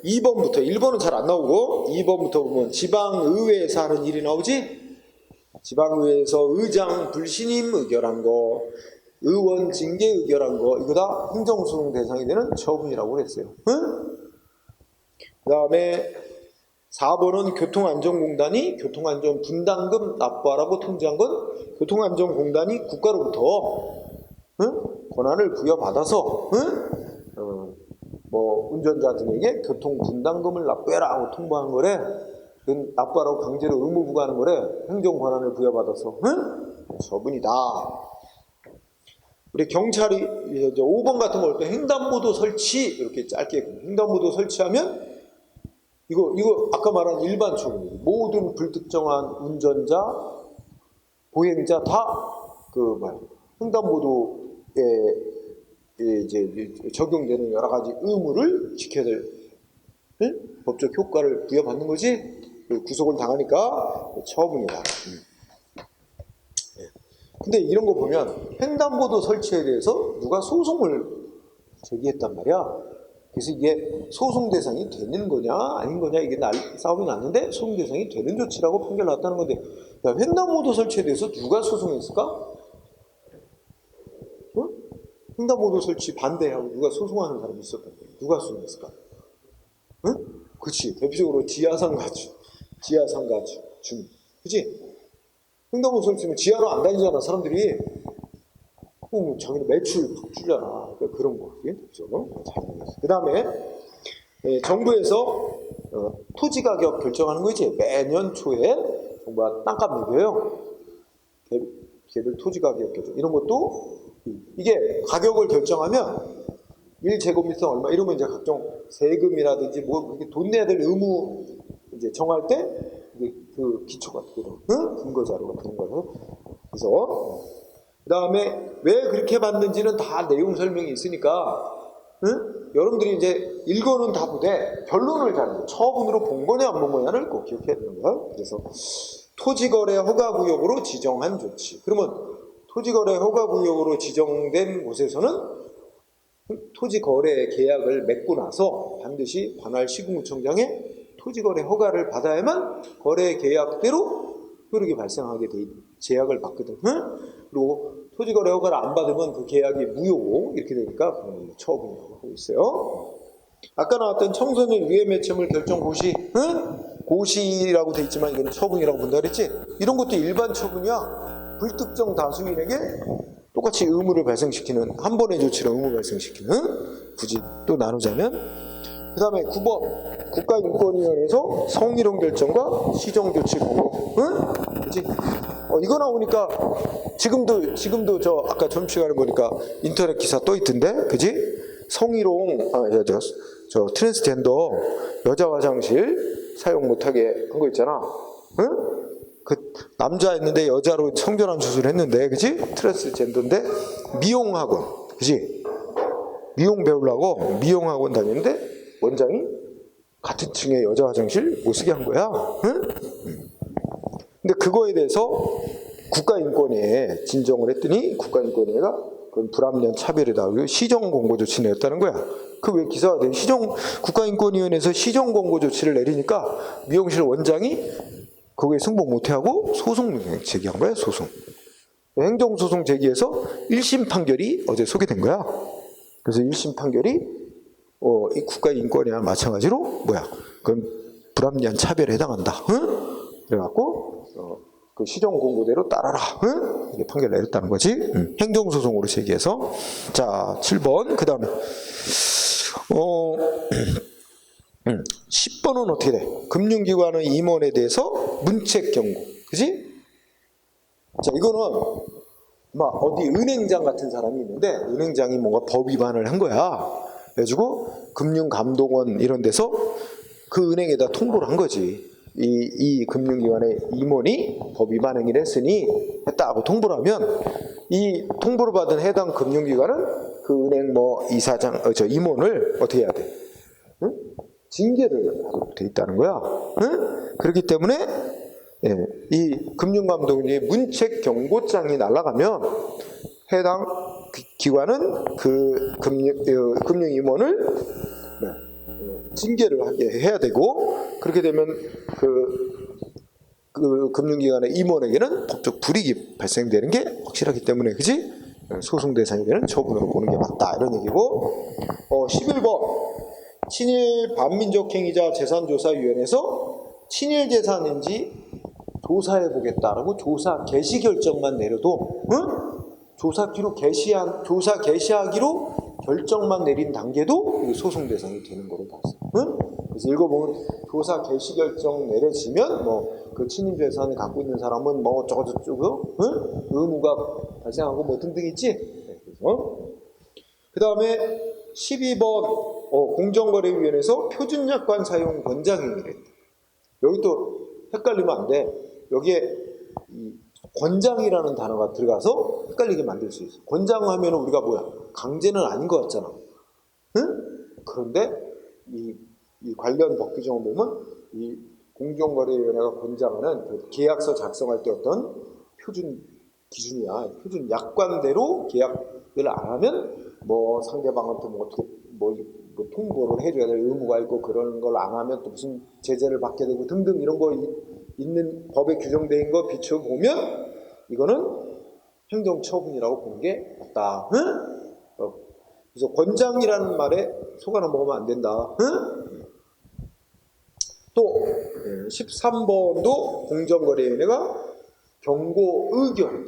2번부터 1번은 잘 안 나오고 2번부터 보면 지방의회에서 하는 일이 나오지? 지방의회에서 의장 불신임 의결한 거, 의원 징계 의결한 거, 이거 다 행정소송 대상이 되는 처분이라고 그랬어요. 응? 그 다음에 4번은 교통안전공단이 교통안전분담금 납부하라고 통지한 건 교통안전공단이 국가로부터 권한을 부여받아서 뭐 운전자 등에게 교통분담금을 납부해라 하고 통보한 거래. 그건 납부하라고 강제로 의무 부과하는 거래. 행정 권한을 부여받아서 처분이다. 우리 경찰이 이제 5번 같은 거 올 때 횡단보도 설치 이렇게 짧게 횡단보도 설치하면 이거 아까 말한 일반 처분이에요. 모든 불특정한 운전자, 보행자 다 횡단보도에 이제 적용되는 여러 가지 의무를 지켜야 될 법적 효과를 부여받는 거지. 구속을 당하니까 처분이다. 근데 이런 거 보면 횡단보도 설치에 대해서 누가 소송을 제기했단 말이야. 그래서 이게 소송 대상이 되는 거냐 아닌 거냐 이게 싸움이 났는데 소송 대상이 되는 조치라고 판결 났다는 건데, 야, 횡단보도 설치에 대해서 누가 소송했을까? 횡단보도 설치 반대하고 누가 소송하는 사람이 있었단 말이야. 누가 소송했을까? 응? 그치. 대표적으로 지하상가주, 그치? 횡단보도 설치면 지하로 안 다니잖아, 사람들이. 자기는 매출 팍 주잖아. 그러니까 그런 거. 대표적으로. 그 다음에 정부에서 토지 가격 결정하는 거 있지. 매년 초에 정부가 땅값 매겨요. 개별 토지 가격 결정. 이런 것도 이게 가격을 결정하면 1제곱미터 얼마 이러면 이제 각종 세금이라든지 뭐 이렇게 돈 내야 될 의무 이제 정할 때 그 기초가 되거든. 근거 자료가 되는 거죠. 그래서 그다음에 왜 그렇게 받는지는 다 내용 설명이 있으니까 여러분들이 이제 읽어는 다 보되 결론을 잘 처분으로 본 거냐 안 본 거냐를 꼭 기억해야 되는 거야. 그래서 토지거래 허가구역으로 지정한 조치. 그러면 토지거래 허가구역으로 지정된 곳에서는 토지거래 계약을 맺고 나서 반드시 관할 시군구청장에 토지거래 허가를 받아야만 거래 계약대로 효력이 발생하게 돼 제약을 받거든. 그리고 토지거래 허가를 안 받으면 그 계약이 무효고 이렇게 되니까 그건 처분이라고 하고 있어요. 아까 나왔던 청소년 유해 매체물 결정 고시, 고시라고 돼 있지만 이건 처분이라고 본다 그랬지? 이런 것도 일반 처분이야. 불특정 다수인에게 똑같이 의무를 발생시키는 한 번의 조치로 의무 발생시키는, 굳이 또 나누자면. 그 다음에 9번 국가인권위원회에서 성희롱 결정과 시정조치 공고. 그치? 이거 나오니까 지금도 저 아까 점심시간에 보니까 인터넷 기사 떠 있던데, 그지? 성희롱, 저 트랜스젠더 여자 화장실 사용 못하게 한 거 있잖아. 그 남자였는데 여자로 성전환 수술을 했는데, 그지? 트랜스젠더인데 미용학원, 그지? 미용 배우려고 미용학원 다녔는데 원장이 같은 층의 여자 화장실 못 쓰게 한 거야. 근데 그거에 대해서 국가인권위에 진정을 했더니 국가인권위가 그건 불합리한 차별이다. 시정 공고 조치를 내렸다는 거야. 그 왜 기사가 돼? 국가인권위원회에서 시정 공고 조치를 내리니까 미용실 원장이 거기에 승복 못해하고 소송 제기한 거야. 소송. 행정소송 제기해서 1심 판결이 어제 소개된 거야. 그래서 1심 판결이 이 국가인권위와 마찬가지로 그건 불합리한 차별에 해당한다. 응? 그래갖고 그 시정 공고대로 따라라. 응? 이게 판결 내렸다는 거지. 행정소송으로 제기해서. 자, 7번. 그 다음에 10번은 어떻게 돼? 금융기관의 임원에 대해서 문책 경고. 그지? 자, 이거는 막 어디 은행장 같은 사람이 있는데 은행장이 뭔가 법 위반을 한 거야. 그래가지고 금융감독원 이런 데서 그 은행에다 통보를 한 거지. 이 금융기관의 임원이 법 위반 행위를 했으니 했다고 통보를 하면 이 통보를 받은 해당 금융기관은 그 은행 이사장, 임원을 어떻게 해야 돼? 응? 징계를 하도록 돼 있다는 거야. 응? 그렇기 때문에 이 금융감독원의 문책 경고장이 날아가면 해당 기관은 그 금융임원을 징계를 하게 해야 되고, 그렇게 되면 그 금융기관의 임원에게는 법적 불이익이 발생되는 게 확실하기 때문에, 그지? 소송 대상이 되는 처분으로 보는 게 맞다, 이런 얘기고. 11번 친일 반민족행위자 재산조사위원회에서 친일 재산인지 조사해보겠다라고 조사 개시 결정만 내려도, 조사 개시하기로 결정만 내린 단계도 소송 대상이 되는 거로 봤어. 그래서 읽어보면 조사 개시 결정 내려지면 그 친일 재산을 갖고 있는 사람은 저거 의무가 발생하고 등등 있지. 그래서 그 다음에 12번 공정거래위원회에서 표준약관 사용 권장행위를 했다. 여기 또 헷갈리면 안 돼. 여기에 이 권장이라는 단어가 들어가서 헷갈리게 만들 수 있어. 권장하면 우리가 강제는 아닌 것 같잖아. 응? 그런데 이 관련 법 규정을 보면 이 공정거래위원회가 권장하는 그 계약서 작성할 때 어떤 표준 기준이야. 표준 약관대로 계약을 안 하면 상대방한테 어떻게 통보를 해줘야 될 의무가 있고, 그런 걸 안 하면 또 무슨 제재를 받게 되고 등등 이런 거 있는 법에 규정된 거 비춰보면 이거는 행정처분이라고 보는 게 맞다. 응? 그래서 권장이라는 말에 속아나 먹으면 안 된다. 응? 또 13번도 공정거래위원회가 경고 의견,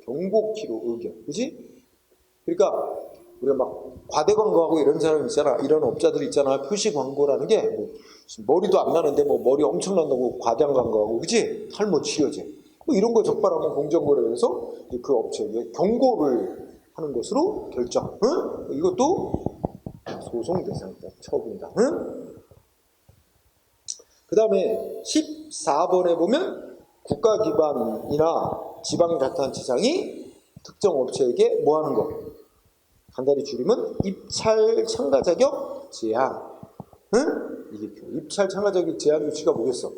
경고키로 의견, 그지? 그러니까 우리가 막 과대 광고하고 이런 사람 있잖아, 이런 업자들 있잖아. 표시 광고라는 게 머리도 안 나는데 머리 엄청난다고 과장 광고하고, 그지? 탈모 치료제 이런 거 적발하면 공정거래위원회에서 그 업체에게 경고를 하는 것으로 결정. 응? 이것도 소송 대상이다, 처분이다. 응? 그 다음에 14번에 보면 국가기관이나 지방자치단체장이 특정 업체에게 뭐 하는 거? 간단히 줄이면 입찰 참가 자격 제한. 응? 이게 입찰 참가 자격 제한 조치가 뭐겠어?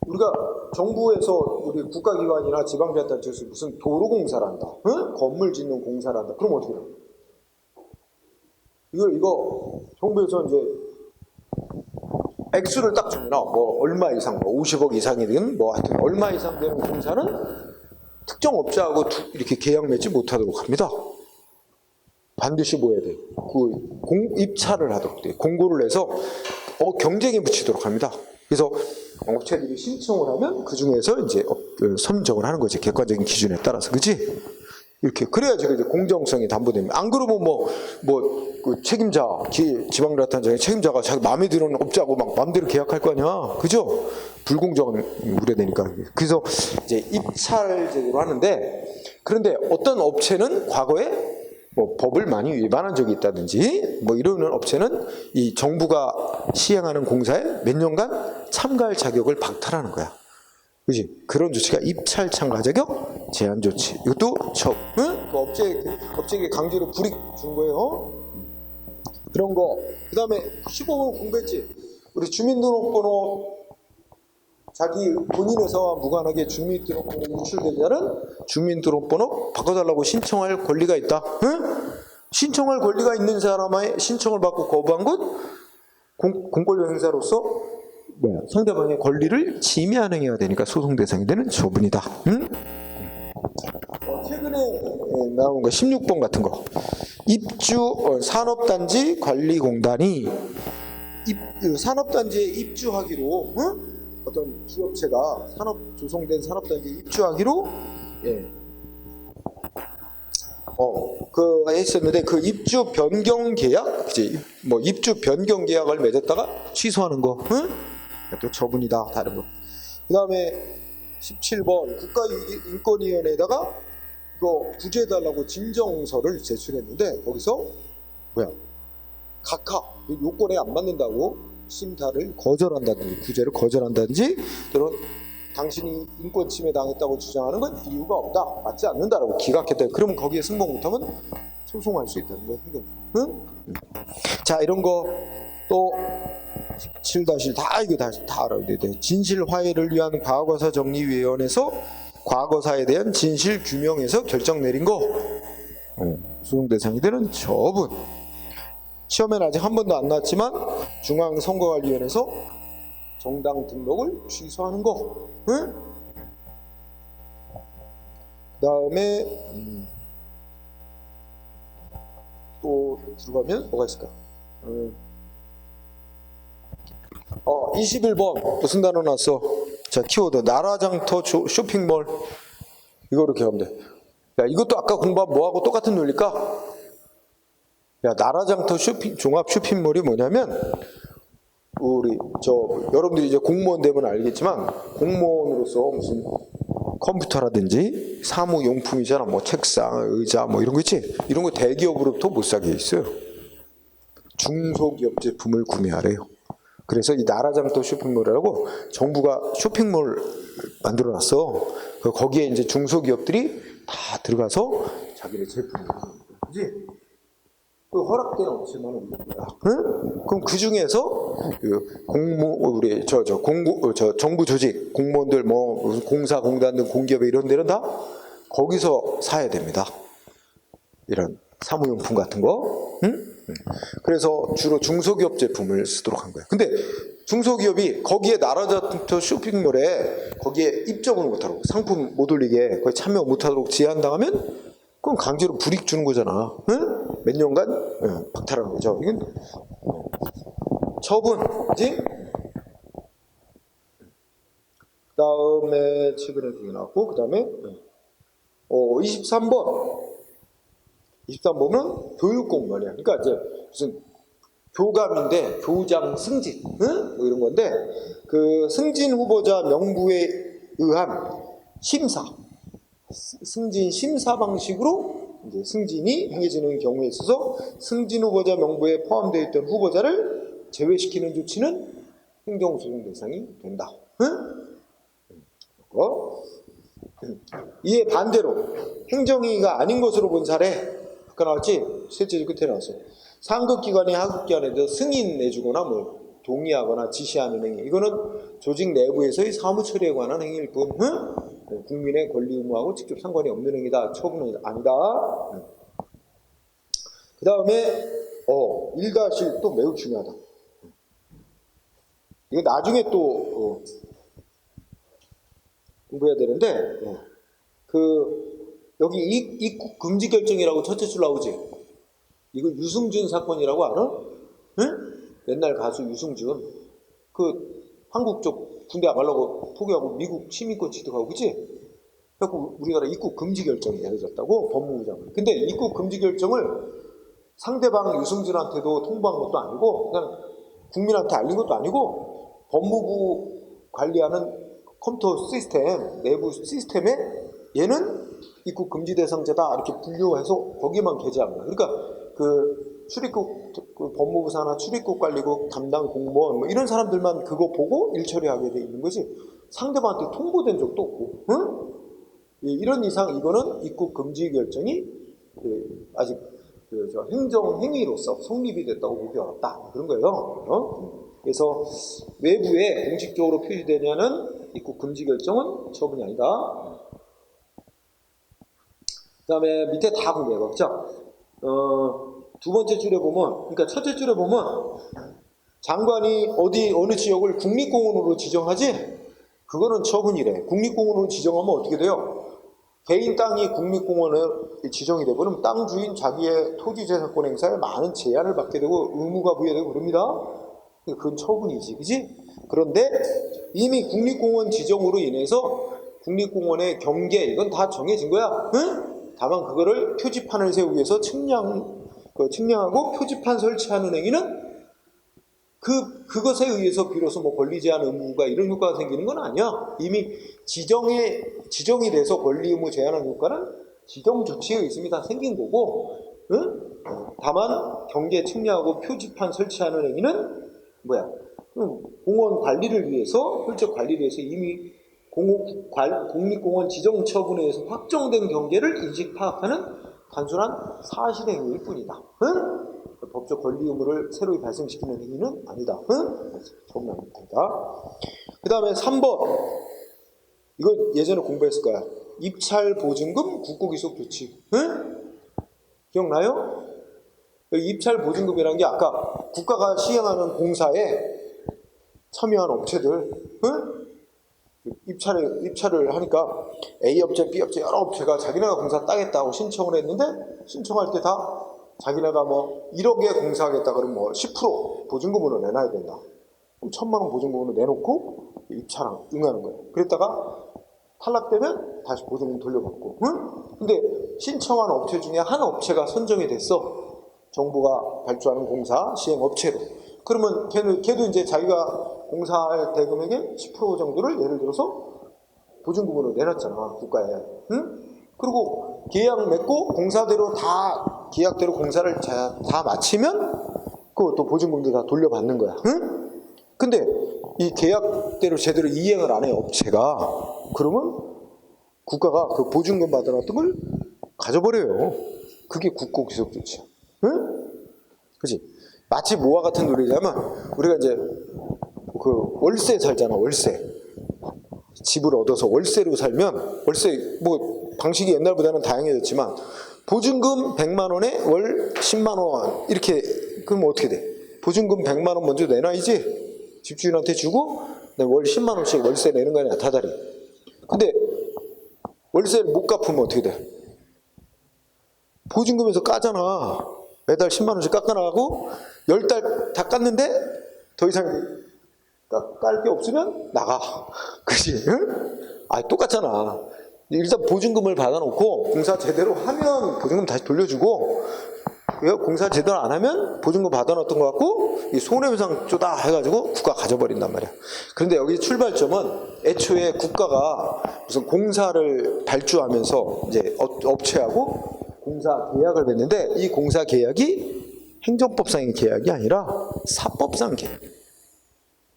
우리가 정부에서 우리 국가기관이나 지방자치단체에서 무슨 도로공사를 한다, 응? 건물 짓는 공사를 한다. 그럼 어떻게 해? 이거 정부에서 이제 액수를 딱 정해놔. 얼마 이상, 50억 이상이든 하여튼 얼마 이상 되는 공사는 특정 업자하고 이렇게 계약 맺지 못하도록 합니다. 반드시 뭐 해야 돼? 입찰을 하도록 돼. 공고를 해서 경쟁에 붙이도록 합니다. 그래서 업체들이 신청을 하면 그 중에서 이제 선정을 하는 거지. 객관적인 기준에 따라서, 그지? 이렇게 그래야지 이제 공정성이 담보됩니다. 안 그러면 그 책임자, 지방자치단체장의 책임자가 자기 마음에 드는 업자하고 막 마음대로 계약할 거 아니야, 그죠? 불공정한 우려되니까. 그래서 이제 입찰제도로 하는데, 그런데 어떤 업체는 과거에 법을 많이 위반한 적이 있다든지 이러는 업체는 이 정부가 시행하는 공사에 몇 년간 참가할 자격을 박탈하는 거야. 그지? 그런 조치가 입찰 참가 자격 제한 조치. 이것도 응? 그 업체에게 강제로 불이익 준 거예요. 그런 거. 그 다음에 15번 공부했지? 우리 주민등록번호 자기 본인의 사와 무관하게 주민등록번호 유출된 자는 주민등록번호 바꿔달라고 신청할 권리가 있다. 응? 신청할 권리가 있는 사람의 신청을 받고 거부한 것 공권력 행사로서 상대방의 권리를 침해하는 행위가 되니까 소송 대상이 되는 처분이다. 응? 최근에 나온 거 16번 같은 거 입주 산업단지 관리공단이 산업단지에 입주하기로 어떤 기업체가 조성된 산업단지에 입주하기로 했었는데 그 입주 변경 계약 이제 입주 변경 계약을 맺었다가 취소하는 거 또 처분이다. 다른 거. 그다음에 17번 국가인권위원회에다가 이거 구제해달라고 진정서를 제출했는데 거기서 각하 요건에 안 맞는다고 심사를 거절한다든지 구제를 거절한다든지 또는 당신이 인권 침해 당했다고 주장하는 건 이유가 없다, 맞지 않는다라고 기각했다. 그러면 거기에 승복 못하면 소송할 수 있다는 거예요. 응? 자, 이런 거 또 17- 다 이거 다 알아야 돼. 진실 화해를 위한 과거사 정리위원회에서 과거사에 대한 진실 규명에서 결정 내린 거 소송 대상이 되는 처분. 시험에는 아직 한 번도 안 나왔지만 중앙선거관리위원회에서 정당 등록을 취소하는 거. 응? 그 다음에 또 들어가면 뭐가 있을까? 21번 무슨 단어 나왔어? 자, 키워드 나라장터 쇼핑몰. 이거 이렇게 하면 돼. 야, 이것도 아까 공부한 뭐하고 똑같은 논리일까? 야, 나라장터 종합 쇼핑몰이 뭐냐면 여러분들이 이제 공무원 되면 알겠지만 공무원으로서 무슨 컴퓨터라든지 사무용품이잖아. 뭐 책상, 의자 뭐 이런 거 있지? 이런 거 대기업으로부터 못 사게 있어요. 중소기업 제품을 구매하래요. 그래서 이 나라장터 쇼핑몰이라고 정부가 쇼핑몰 만들어놨어. 거기에 이제 중소기업들이 다 들어가서 자기네 제품을 구매하는 거지. 그 허락된 업체만 없는 거야. 응? 그럼 그 중에서 정부 조직 공무원들 무슨 공사, 공단 등 공기업에 이런 데는 다 거기서 사야 됩니다. 이런 사무용품 같은 거. 응? 그래서 주로 중소기업 제품을 쓰도록 한 거예요. 근데 중소기업이 거기에 나라장터 쇼핑몰에 거기에 입점을 못하도록 상품 못 올리게 거기 참여 못하도록 제한당하면 그럼 강제로 불이익 주는 거잖아. 응? 몇 년간 박탈하는 거죠. 이건 처분이지. 그 다음에 최근에 그게 나왔고 그 다음에 23번은 교육공무원이야. 그러니까 이제 무슨 교감인데 교장 승진, 뭐 이런 건데 그 승진 후보자 명부에 의한 심사, 승진 심사 방식으로 이제 승진이 행해지는 경우에 있어서 승진 후보자 명부에 포함되어 있던 후보자를 제외시키는 조치는 행정소송 대상이 된다. 이에 반대로 행정위가 아닌 것으로 본 사례 아까 나왔지? 셋째 끝에 나왔어. 상급기관이 하급기관에 승인 내주거나 동의하거나 지시하는 행위. 이거는 조직 내부에서의 사무처리에 관한 행위일 뿐 국민의 권리 의무하고 직접 상관이 없는 행위다. 처분은 아니다. 그 다음에 1- 또 매우 중요하다. 이거 나중에 또 공부해야 되는데 여기 입국 금지 결정이라고 첫째 줄 나오지? 이거 유승준 사건이라고 알아? 응? 옛날 가수 유승준 한국 쪽 군대 안 가려고 포기하고 미국 시민권 취득하고 그치? 그래서 우리나라 입국 금지 결정이 내려졌다고 법무부 장관. 근데 입국 금지 결정을 상대방 유승준한테도 통보한 것도 아니고 그냥 국민한테 알린 것도 아니고 법무부 관리하는 컴퓨터 시스템 내부 시스템에 얘는 입국 금지 대상자다 이렇게 분류해서 거기만 게재한 거야. 그러니까 출입국 법무부 산하 출입국 관리국 담당 공무원 이런 사람들만 그거 보고 일 처리하게 돼 있는 거지. 상대방한테 통보된 적도 없고, 이런 이상 이거는 입국 금지 결정이 아직 저 행정 행위로서 성립이 됐다고 보기 어렵다 그런 거예요. 그래서 외부에 공식적으로 표시되냐는 입국 금지 결정은 처분이 아니다. 그다음에 밑에 다 공부해요. 그렇죠? 두 번째 줄에 보면, 그러니까 첫째 줄에 보면 장관이 어느 지역을 국립공원으로 지정하지? 그거는 처분이래. 국립공원으로 지정하면 어떻게 돼요? 개인 땅이 국립공원에 지정이 되면 땅 주인 자기의 토지재산권 행사에 많은 제한을 받게 되고 의무가 부여되고 그럽니다. 그건 처분이지, 그지? 그런데 이미 국립공원 지정으로 인해서 국립공원의 경계 이건 다 정해진 거야. 응? 다만 그거를 표지판을 세우기 위해서 측량하고 표지판 설치하는 행위는 그것에 의해서 비로소 뭐 권리 제한 의무가 이런 효과가 생기는 건 아니야. 이미 지정이 돼서 권리 의무 제한하는 효과는 지정 조치에 있습니다. 생긴 거고, 응? 다만 경계 측량하고 표지판 설치하는 행위는 뭐야? 공원 관리를 위해서, 실적 관리를 위해서 이미 국립공원 지정 처분에 의해서 확정된 경계를 인식 파악하는 단순한 사실행위일 뿐이다. 응? 법적 권리 의무를 새로 발생시키는 행위는 아니다. 응? 처분 아닙니다. 그 다음에 3번. 이거 예전에 공부했을 거야. 입찰 보증금 국고기속 조치. 응? 기억나요? 입찰 보증금이라는 게 아까 국가가 시행하는 공사에 참여한 업체들, 응? 입찰을 하니까 A 업체, B 업체 여러 업체가 자기네가 공사 따겠다고 신청을 했는데 신청할 때 다 자기네가 뭐 1억에 공사하겠다 그러면 뭐 10% 보증금으로 내놔야 된다. 그럼 1,000만 원 보증금으로 내놓고 입찰을 응하는 거예요. 그랬다가 탈락되면 다시 보증금 돌려받고. 응? 근데 신청한 업체 중에 한 업체가 선정이 됐어. 정부가 발주하는 공사 시행 업체로. 그러면 걔도 이제 자기가 공사할 대금액의 10% 정도를 예를 들어서 보증금으로 내놨잖아, 국가에. 응? 그리고 계약 맺고 공사대로 다 계약대로 공사를 다 마치면 그것도 보증금도 다 돌려받는 거야. 응? 근데 이 계약대로 제대로 이행을 안 해 업체가. 그러면 국가가 그 보증금 받아놨던 걸 가져버려요. 그게 국고기속 조치야. 응? 그치? 마치 뭐와 같은 논리냐면 우리가 이제 그 월세 살잖아. 월세. 집을 얻어서 월세로 살면 월세 뭐 방식이 옛날보다는 다양해졌지만 보증금 100만 원에 월 10만 원 이렇게. 그러면 어떻게 돼? 보증금 100만 원 먼저 내놔야지. 집주인한테 주고 월 10만 원씩 월세 내는 거 아니야, 다달이. 근데 월세를 못 갚으면 어떻게 돼? 보증금에서 까잖아. 매달 10만 원씩 깎아나가고 10달 다 깠는데 더 이상 깔 게 없으면 나가. 그치? 응? 똑같잖아. 일단 보증금을 받아놓고 공사 제대로 하면 보증금 다시 돌려주고 공사 제대로 안 하면 보증금 받아놨던 것 같고 이 손해배상 쪼다 해가지고 국가가 가져버린단 말이야. 그런데 여기 출발점은 애초에 국가가 무슨 공사를 발주하면서 이제 업체하고 공사 계약을 맺는데 이 공사 계약이 행정법상의 계약이 아니라 사법상 계약.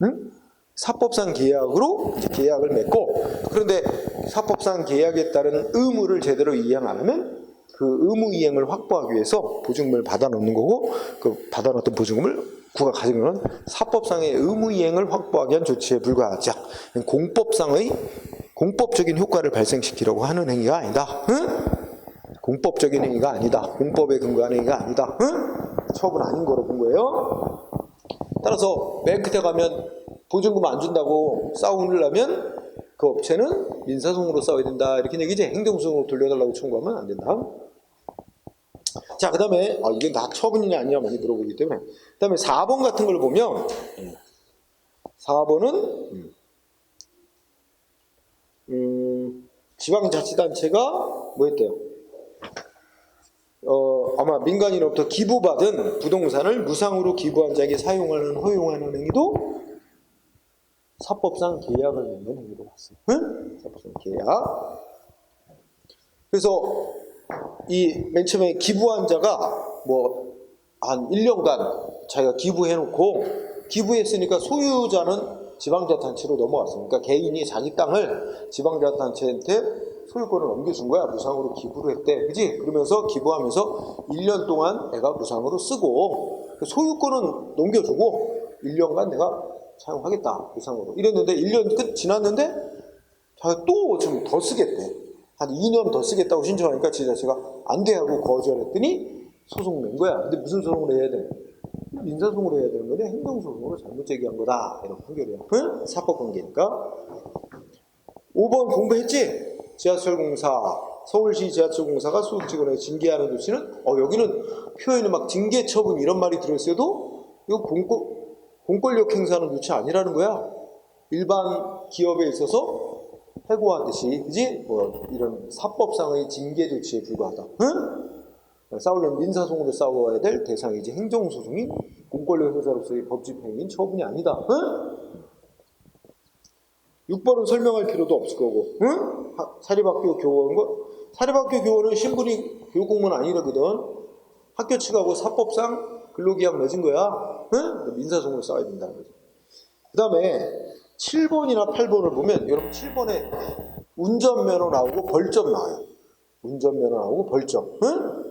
응? 사법상 계약으로 이제 계약을 맺고, 그런데 사법상 계약에 따른 의무를 제대로 이행 안 하면 그 의무 이행을 확보하기 위해서 보증금을 받아놓는 거고, 그 받아놓았던 보증금을 국가 가진 건 사법상의 의무 이행을 확보하기 위한 조치에 불과하자. 공법적인 효과를 발생시키려고 하는 행위가 아니다. 응? 공법적인 행위가 아니다. 공법에 근거한 행위가 아니다. 응? 처분 아닌 거로 본 거예요. 따라서 맨 끝에 가면 보증금 안 준다고 싸움을 하면 그 업체는 민사소송으로 싸워야 된다. 이렇게 얘기지. 행정소송으로 돌려달라고 청구하면 안 된다. 자, 그 다음에 이게 다 처분이냐 아니냐 많이 물어보기 때문에 그 다음에 4번 같은 걸 보면 4번은 지방자치단체가 뭐 했대요? 아마 민간인으로부터 기부받은 부동산을 무상으로 기부한 자에게 허용하는 행위도 사법상 계약을 맺는 행위로 봤어요. 응? 사법상 계약. 그래서 이 맨 처음에 기부한 자가 뭐 한 1년간 자기가 기부해놓고 기부했으니까 소유자는 지방자치단체로 넘어갔으니까 개인이 자기 땅을 지방자치단체한테 소유권을 넘겨준 거야. 무상으로 기부를 했대. 그지? 그러면서 기부하면서 1년 동안 내가 무상으로 쓰고 소유권은 넘겨주고 1년간 내가 사용하겠다. 무상으로. 이랬는데 1년 끝 지났는데 또 좀 더 쓰겠대. 한 2년 더 쓰겠다고 신청하니까 지자체가 안 돼 하고 거절했더니 소송 낸 거야. 근데 무슨 소송을 해야 돼? 민사소송으로 해야 되는 거냐? 행정소송으로 잘못 제기한 거다. 이런 판결이야. 응? 사법관계니까. 5번 공부했지? 지하철공사, 서울시 지하철공사가 소득직원에게 징계하는 조치는 여기는 표현이 막 징계 처분 이런 말이 들어있어도 이거 공권력 행사하는 조치 아니라는 거야. 일반 기업에 있어서 해고하듯이, 그지? 뭐 이런 사법상의 징계 조치에 불과하다. 응? 싸우려면 민사소송으로 싸워야 될 대상이지 행정소송인 공권력 행사로서의 법집행인 처분이 아니다. 응? 6번은 설명할 필요도 없을 거고. 응? 사립학교 교원 사립학교 교원은 신분이 교육공무원 아니라거든. 학교 측하고 사법상 근로계약 맺은 거야. 응? 민사소송으로 싸워야 된다는 거지. 그 다음에 7번이나 8번을 보면 여러분 7번에 운전면허 나오고 벌점 나와요. 운전면허 나오고 벌점. 응?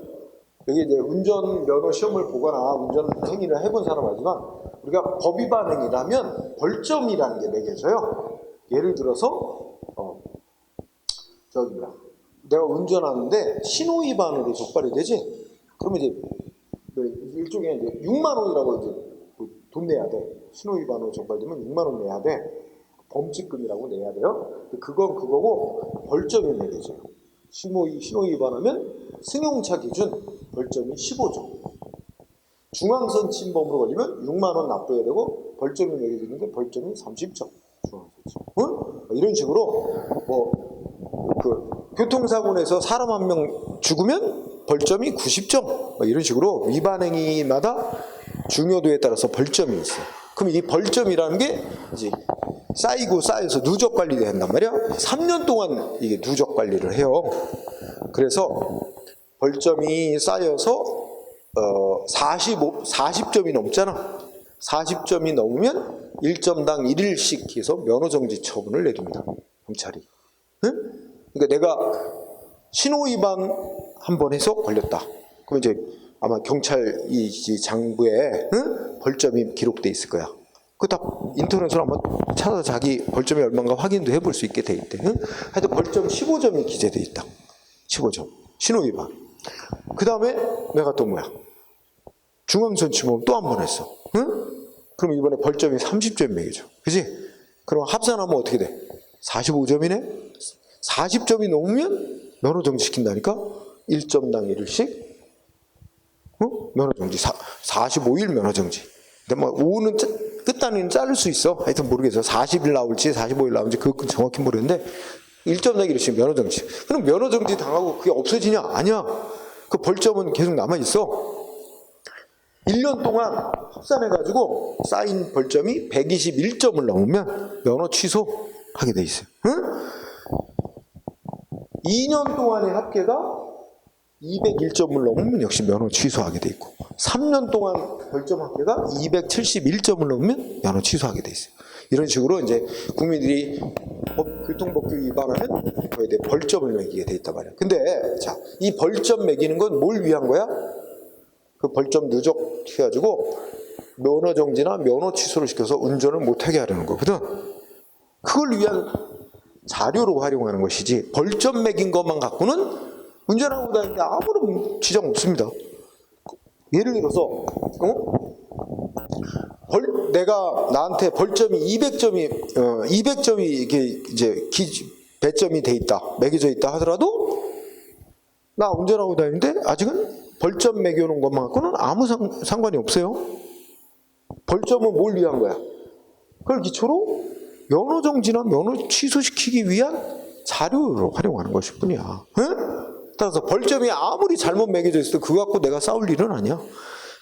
여기 이제 운전면허 시험을 보거나 운전 행위를 해본 사람 알지만 우리가 법 위반 행위라면 벌점이라는 게 매겨져요. 예를 들어서 내가 운전하는데 신호 위반으로 적발이 되지. 그러면 이제 일종의 이제 6만 원이라고 이제 돈 내야 돼. 신호 위반으로 적발되면 6만 원 내야 돼. 범칙금이라고 내야 돼요. 그건 그거고 벌점이 매겨져요. 신호 위반하면 승용차 기준 벌점이 15점. 중앙선 침범으로 걸리면 6만 원 납부해야 되고 벌점이 매겨지는데 벌점이 30점. 중앙선 침범. 응? 이런 식으로 교통사고 내서 사람 한 명 죽으면 벌점이 90점. 이런 식으로 위반 행위마다 중요도에 따라서 벌점이 있어요. 그럼 이 벌점이라는 게 이제 쌓여서 누적 관리가 된단 말이야. 3년 동안 이게 누적 관리를 해요. 그래서 벌점이 쌓여서 40점이 넘잖아. 40점이 넘으면 1점당 1일씩 해서 면허정지 처분을 내줍니다. 경찰이. 응? 그러니까 내가 신호위반 한 번 해서 걸렸다. 그럼 이제 아마 경찰 이 장부에 벌점이 기록돼 있을 거야. 그 다 인터넷으로 한번 찾아서 자기 벌점이 얼마인가 확인도 해볼 수 있게 돼 있대. 하여튼 벌점 15점이 기재돼 있다. 15점. 신호위반. 그 다음에 내가 또 뭐야? 중앙선 침범 또 한 번 했어. 그럼 이번에 벌점이 30점 매겨져. 그지? 그럼 합산하면 어떻게 돼? 45점이네? 40점이 넘으면 면허정지 시킨다니까? 1점당 1일씩? 면허정지. 45일 면허정지. 근데 뭐 5는 끝단위는 자를 수 있어. 하여튼 모르겠어. 40일 나올지 45일 나올지 그건 정확히 모르겠는데 1점당 1일씩 면허정지. 그럼 면허정지 당하고 그게 없어지냐? 아니야. 그 벌점은 계속 남아있어. 1년 동안 합산해가지고 쌓인 벌점이 121점을 넘으면 면허 취소하게 돼 있어요. 2년 동안의 합계가 201점을 넘으면 역시 면허 취소하게 돼 있고 3년 동안 벌점 합계가 271점을 넘으면 면허 취소하게 돼 있어요. 이런 식으로 이제 국민들이 교통법규 위반하면 그에 대해 벌점을 매기게 돼 있단 말이야. 근데 자, 이 벌점 매기는 건 뭘 위한 거야? 그 벌점 누적해가지고 면허 정지나 면허 취소를 시켜서 운전을 못하게 하려는 거거든. 그걸 위한 자료로 활용하는 것이지 벌점 매긴 것만 갖고는 운전하고 다니는데 아무런 지장 없습니다. 예를 들어서 내가 나한테 벌점이 200점이 이게 이제 배점이 돼 있다, 매겨져 있다 하더라도 나 운전하고 다니는데 아직은 벌점 매겨놓은 것만 갖고는 아무 상관이 없어요. 벌점은 뭘 위한 거야? 그걸 기초로 면허 정지나 면허 취소시키기 위한 자료로 활용하는 것일 뿐이야. 따라서 벌점이 아무리 잘못 매겨져 있어도 그거 갖고 내가 싸울 일은 아니야.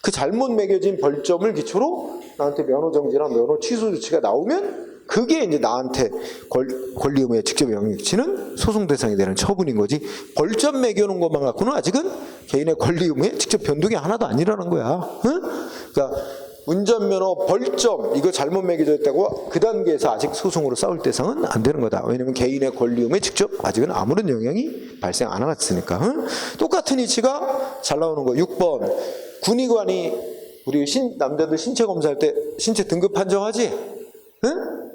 그 잘못 매겨진 벌점을 기초로 나한테 면허 정지나 면허 취소 조치가 나오면 그게 이제 나한테 권리 의무에 직접 영향을 미치는 소송 대상이 되는 처분인 거지. 벌점 매겨놓은 것만 갖고는 아직은 개인의 권리 의무에 직접 변동이 하나도 아니라는 거야. 그러니까 운전면허 벌점 이거 잘못 매겨졌다고 그 단계에서 아직 소송으로 싸울 대상은 안 되는 거다. 왜냐면 개인의 권리움에 직접 아직은 아무런 영향이 발생 안 하았으니까. 응? 똑같은 이치가 잘 나오는 거. 6번 군의관이 우리 남자들 신체 검사할 때 신체 등급 판정하지? 응?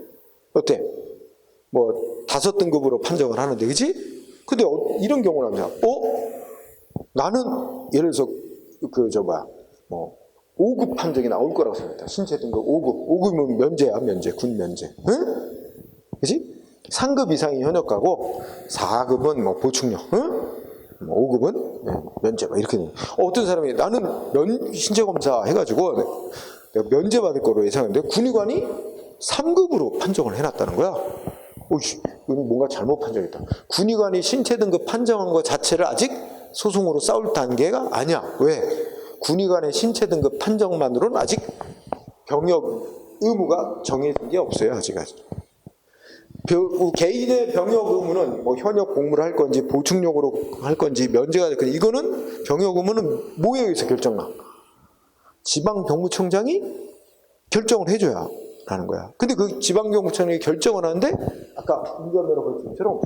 어때? 뭐 5등급으로 판정을 하는데, 그지? 근데 이런 경우는 뭐야? 나는 예를 들어서 뭐 5급 판정이 나올 거라고 생각했다. 신체 등급 5급. 5급이면 면제야, 면제. 군 면제. 응? 그지? 3급 이상이 현역가고 4급은 뭐 보충력. 응? 5급은 면제. 막 이렇게. 어떤 사람이 나는 신체 검사 해가지고 내가 면제 받을 거로 예상했는데 군의관이 3급으로 판정을 해놨다는 거야. 이건 뭔가 잘못 판정했다. 군의관이 신체 등급 판정한 것 자체를 아직 소송으로 싸울 단계가 아니야. 왜? 군의관의 신체 등급 판정만으로는 아직 병역 의무가 정해진 게 없어요. 아직까지. 개인의 병역 의무는 뭐 현역 공무를 할 건지 보충력으로 할 건지 면제가 될 건지 이거는 병역 의무는 뭐에 의해서 결정나? 지방병무청장이 결정을 해줘야 라는 거야. 근데 그 지방병무청장이 결정을 하는데 아까 운전면허 벌점처럼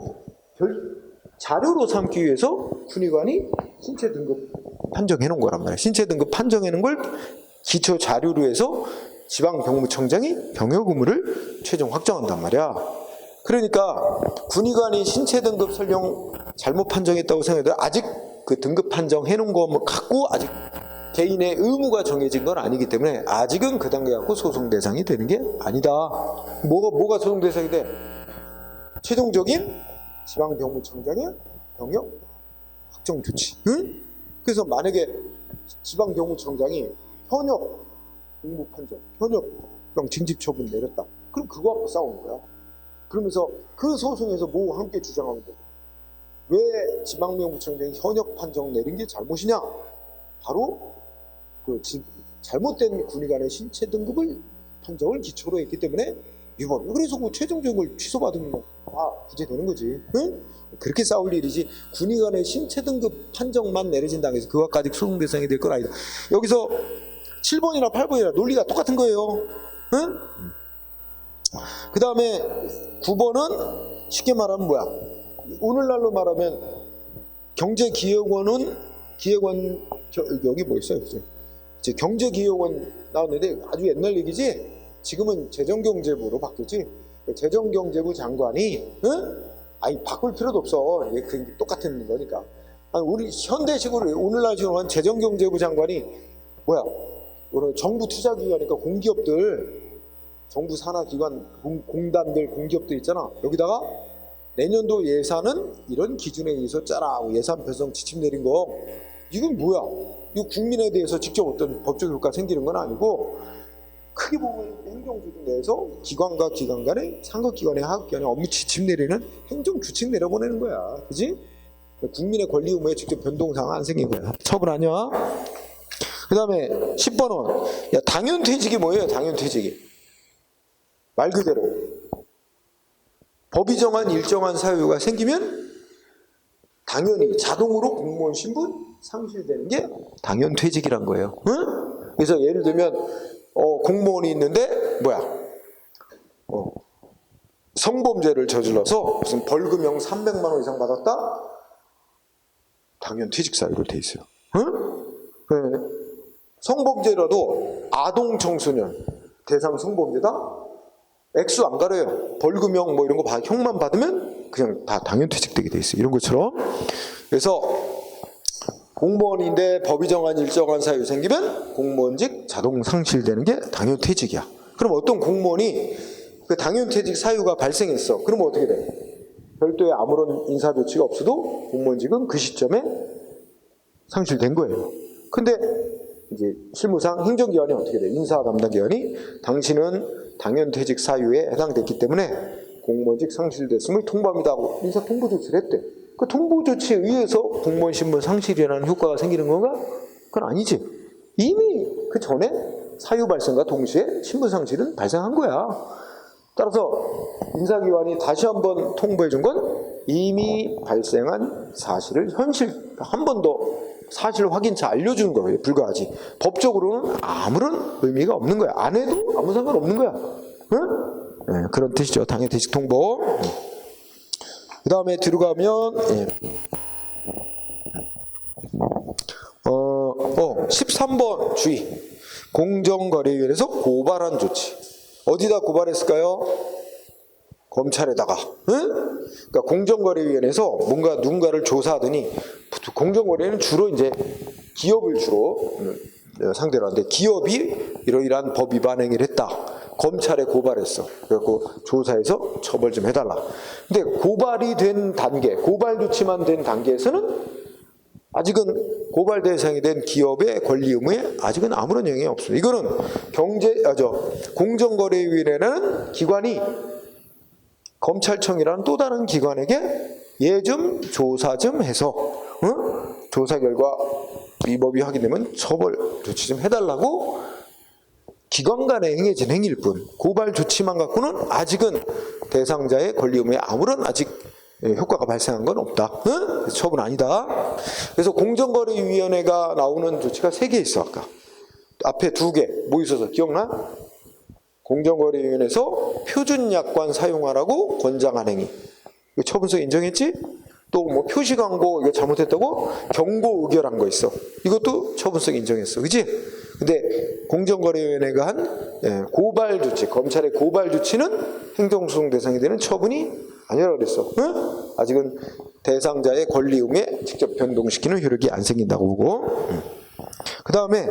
자료로 삼기 위해서 군의관이 신체 등급 판정해 놓은 거란 말이야. 신체 등급 판정해 놓은 걸 기초 자료로 해서 지방병무청장이 병역 의무를 최종 확정한단 말이야. 그러니까 군의관이 신체 등급 설령 잘못 판정했다고 생각해도 아직 그 등급 판정해 놓은 거 갖고 아직 개인의 의무가 정해진 건 아니기 때문에 아직은 그 단계 갖고 소송 대상이 되는 게 아니다. 뭐가 소송 대상이 돼? 최종적인 지방병무청장의 병역 확정 조치. 응? 그래서 만약에 지방병무청장이 현역 공무 판정, 현역병 징집 처분 내렸다. 그럼 그거 갖고 싸우는 거야. 그러면서 그 소송에서 뭐 함께 주장하면 돼. 왜 지방병무청장이 현역 판정 내린 게 잘못이냐? 바로 잘못된 군의관의 신체 등급을 판정을 기초로 했기 때문에 위법. 그래서 그 최종적으로 취소받으면 구제되는 거지. 응? 그렇게 싸울 일이지. 군의관의 신체 등급 판정만 내려진다고 해서 그것까지 소송 대상이 될 건 아니다. 여기서 7번이나 8번이나 논리가 똑같은 거예요. 응? 그 다음에 9번은 쉽게 말하면 뭐야? 오늘날로 말하면 경제기획원은 여기 뭐 있어요? 이제 경제기획원 나왔는데 아주 옛날 얘기지. 지금은 재정경제부로 바뀌었지. 재정경제부 장관이 바꿀 필요도 없어. 그 똑같은 거니까. 우리 현대식으로 오늘날식으로 한 재정경제부 장관이 뭐야? 오늘 정부 투자기관이니까 공기업들, 정부 산하기관, 공단들, 공기업들 있잖아. 여기다가 내년도 예산은 이런 기준에 의해서 짜라고 예산 편성 지침 내린 거. 이건 뭐야? 이 국민에 대해서 직접 어떤 법적 효과가 생기는 건 아니고 크게 보면 행정조직 내에서 기관과 기관 간에 상급기관의 하급기관의 업무 지침 내리는 행정규칙 내려보내는 거야. 그지? 국민의 권리 의무에 직접 변동사항 안 생긴 거야. 처분하냐? 그 다음에 10번은 당연퇴직이 뭐예요? 당연퇴직이 말 그대로 법이 정한 일정한 사유가 생기면 당연히 자동으로 공무원 신분 상실되는 게 당연퇴직이란 거예요. 응? 그래서 예를 들면 공무원이 있는데 성범죄를 저질러서 무슨 벌금형 300만 원 이상 받았다? 당연퇴직 사유로 돼 있어요. 응? 네. 성범죄라도 아동 청소년 대상 성범죄다? 액수 안 가려요. 벌금형 뭐 이런 거 형만 받으면 그냥 다 당연퇴직되게 돼 있어요. 이런 것처럼. 그래서 공무원인데 법이 정한 일정한 사유 생기면 공무원직 자동 상실되는 게 당연퇴직이야. 그럼 어떤 공무원이 그 당연퇴직 사유가 발생했어. 그러면 어떻게 돼? 별도의 아무런 인사조치가 없어도 공무원직은 그 시점에 상실된 거예요. 근데 이제 실무상 행정기관이 어떻게 돼? 인사 담당 기관이 당신은 당연퇴직 사유에 해당됐기 때문에 공무원직 상실됐음을 통보합니다 하고 인사 통보 조치를 했대. 그 통보 조치에 의해서 공무원 신분 상실이라는 효과가 생기는 건가? 그건 아니지. 이미 그 전에 사유 발생과 동시에 신분 상실은 발생한 거야. 따라서 인사기관이 다시 한번 통보해 준 건 이미 발생한 사실을 한 번 더 사실 확인차 알려주는 거예요. 불가하지. 법적으로는 아무런 의미가 없는 거야. 안 해도 아무 상관 없는 거야. 응? 네, 그런 뜻이죠. 당해 대식 통보. 그 다음에 뒤로 가면 13번 주의. 공정거래위원회에서 고발한 조치. 어디다 고발했을까요? 검찰에다가. 응? 그러니까 공정거래위원회에서 뭔가 누군가를 조사하더니, 공정거래는 주로 이제 기업을 주로 상대로 하는데, 기업이 이러이러한 법 위반 행위를 했다. 검찰에 고발했어. 그래갖고 조사해서 처벌 좀 해달라. 근데 고발이 된 단계, 고발 조치만 된 단계에서는 아직은 고발 대상이 된 기업의 권리 의무에 아직은 아무런 영향이 없습니다. 이거는 공정거래위원회라는 기관이 검찰청이라는 또 다른 기관에게 예 좀 조사 좀 해서 조사 결과 위법이 확인되면 처벌 조치 좀 해달라고 기관 간에 행해진 행위일 뿐, 고발 조치만 갖고는 아직은 대상자의 권리 의무에 아무런 아직 효과가 발생한 건 없다. 응? 처분 아니다. 그래서 공정거래위원회가 나오는 조치가 3개 있어. 아까 앞에 2개 뭐 있어서 기억나? 공정거래위원회에서 표준약관 사용하라고 권장한 행위, 이거 처분서 인정했지? 또 뭐 표시광고 이거 잘못했다고 경고 의결한 거 있어. 이것도 처분성 인정했어. 그지? 근데 공정거래위원회가 한 고발 조치, 검찰의 고발 조치는 행정소송 대상이 되는 처분이 아니라고 그랬어. 응? 아직은 대상자의 권리 의무에 직접 변동시키는 효력이 안 생긴다고 보고. 그 다음에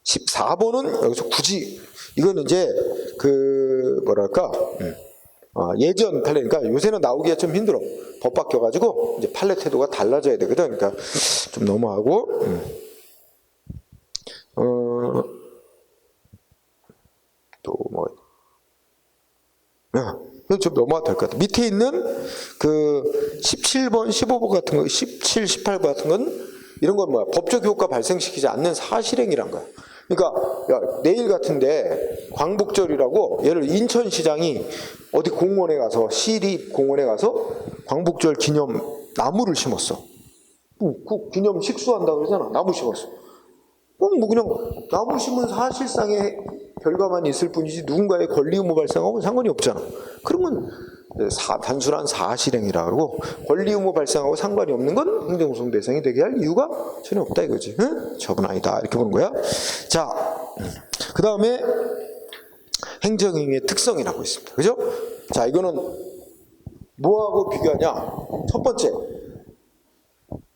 14번은 여기서 굳이 이거는 이제 예전 판례, 그러니까 요새는 나오기가 좀 힘들어. 법 바뀌어가지고 이제 판례 태도가 달라져야 되거든. 그러니까 좀 넘어가고. 또 뭐, 좀 넘어가도 될 것 같아. 밑에 있는 그 17번, 15번 같은 거, 17, 18번 같은 건 이런 건 뭐야? 법적 효과 발생시키지 않는 사실행위란 거야. 그러니까 내일 같은데 광복절이라고, 예를 들어 인천시장이 어디 공원에 가서, 시립 공원에 가서 광복절 기념 나무를 심었어. 그 기념 식수한다고 그러잖아. 나무 심었어. 뭐 그냥 나무 심은 사실상의 결과만 있을 뿐이지 누군가의 권리 의무 발생하고 상관이 없잖아. 그러면 단순한 사실행위라 그러고, 권리 의무 발생하고 상관이 없는 건 행정소송 대상이 되게 할 이유가 전혀 없다 이거지. 응? 처분 아니다 이렇게 보는 거야. 자, 그 다음에 행정행위의 특성이라고 있습니다. 그죠? 자, 이거는 뭐하고 비교하냐? 첫 번째,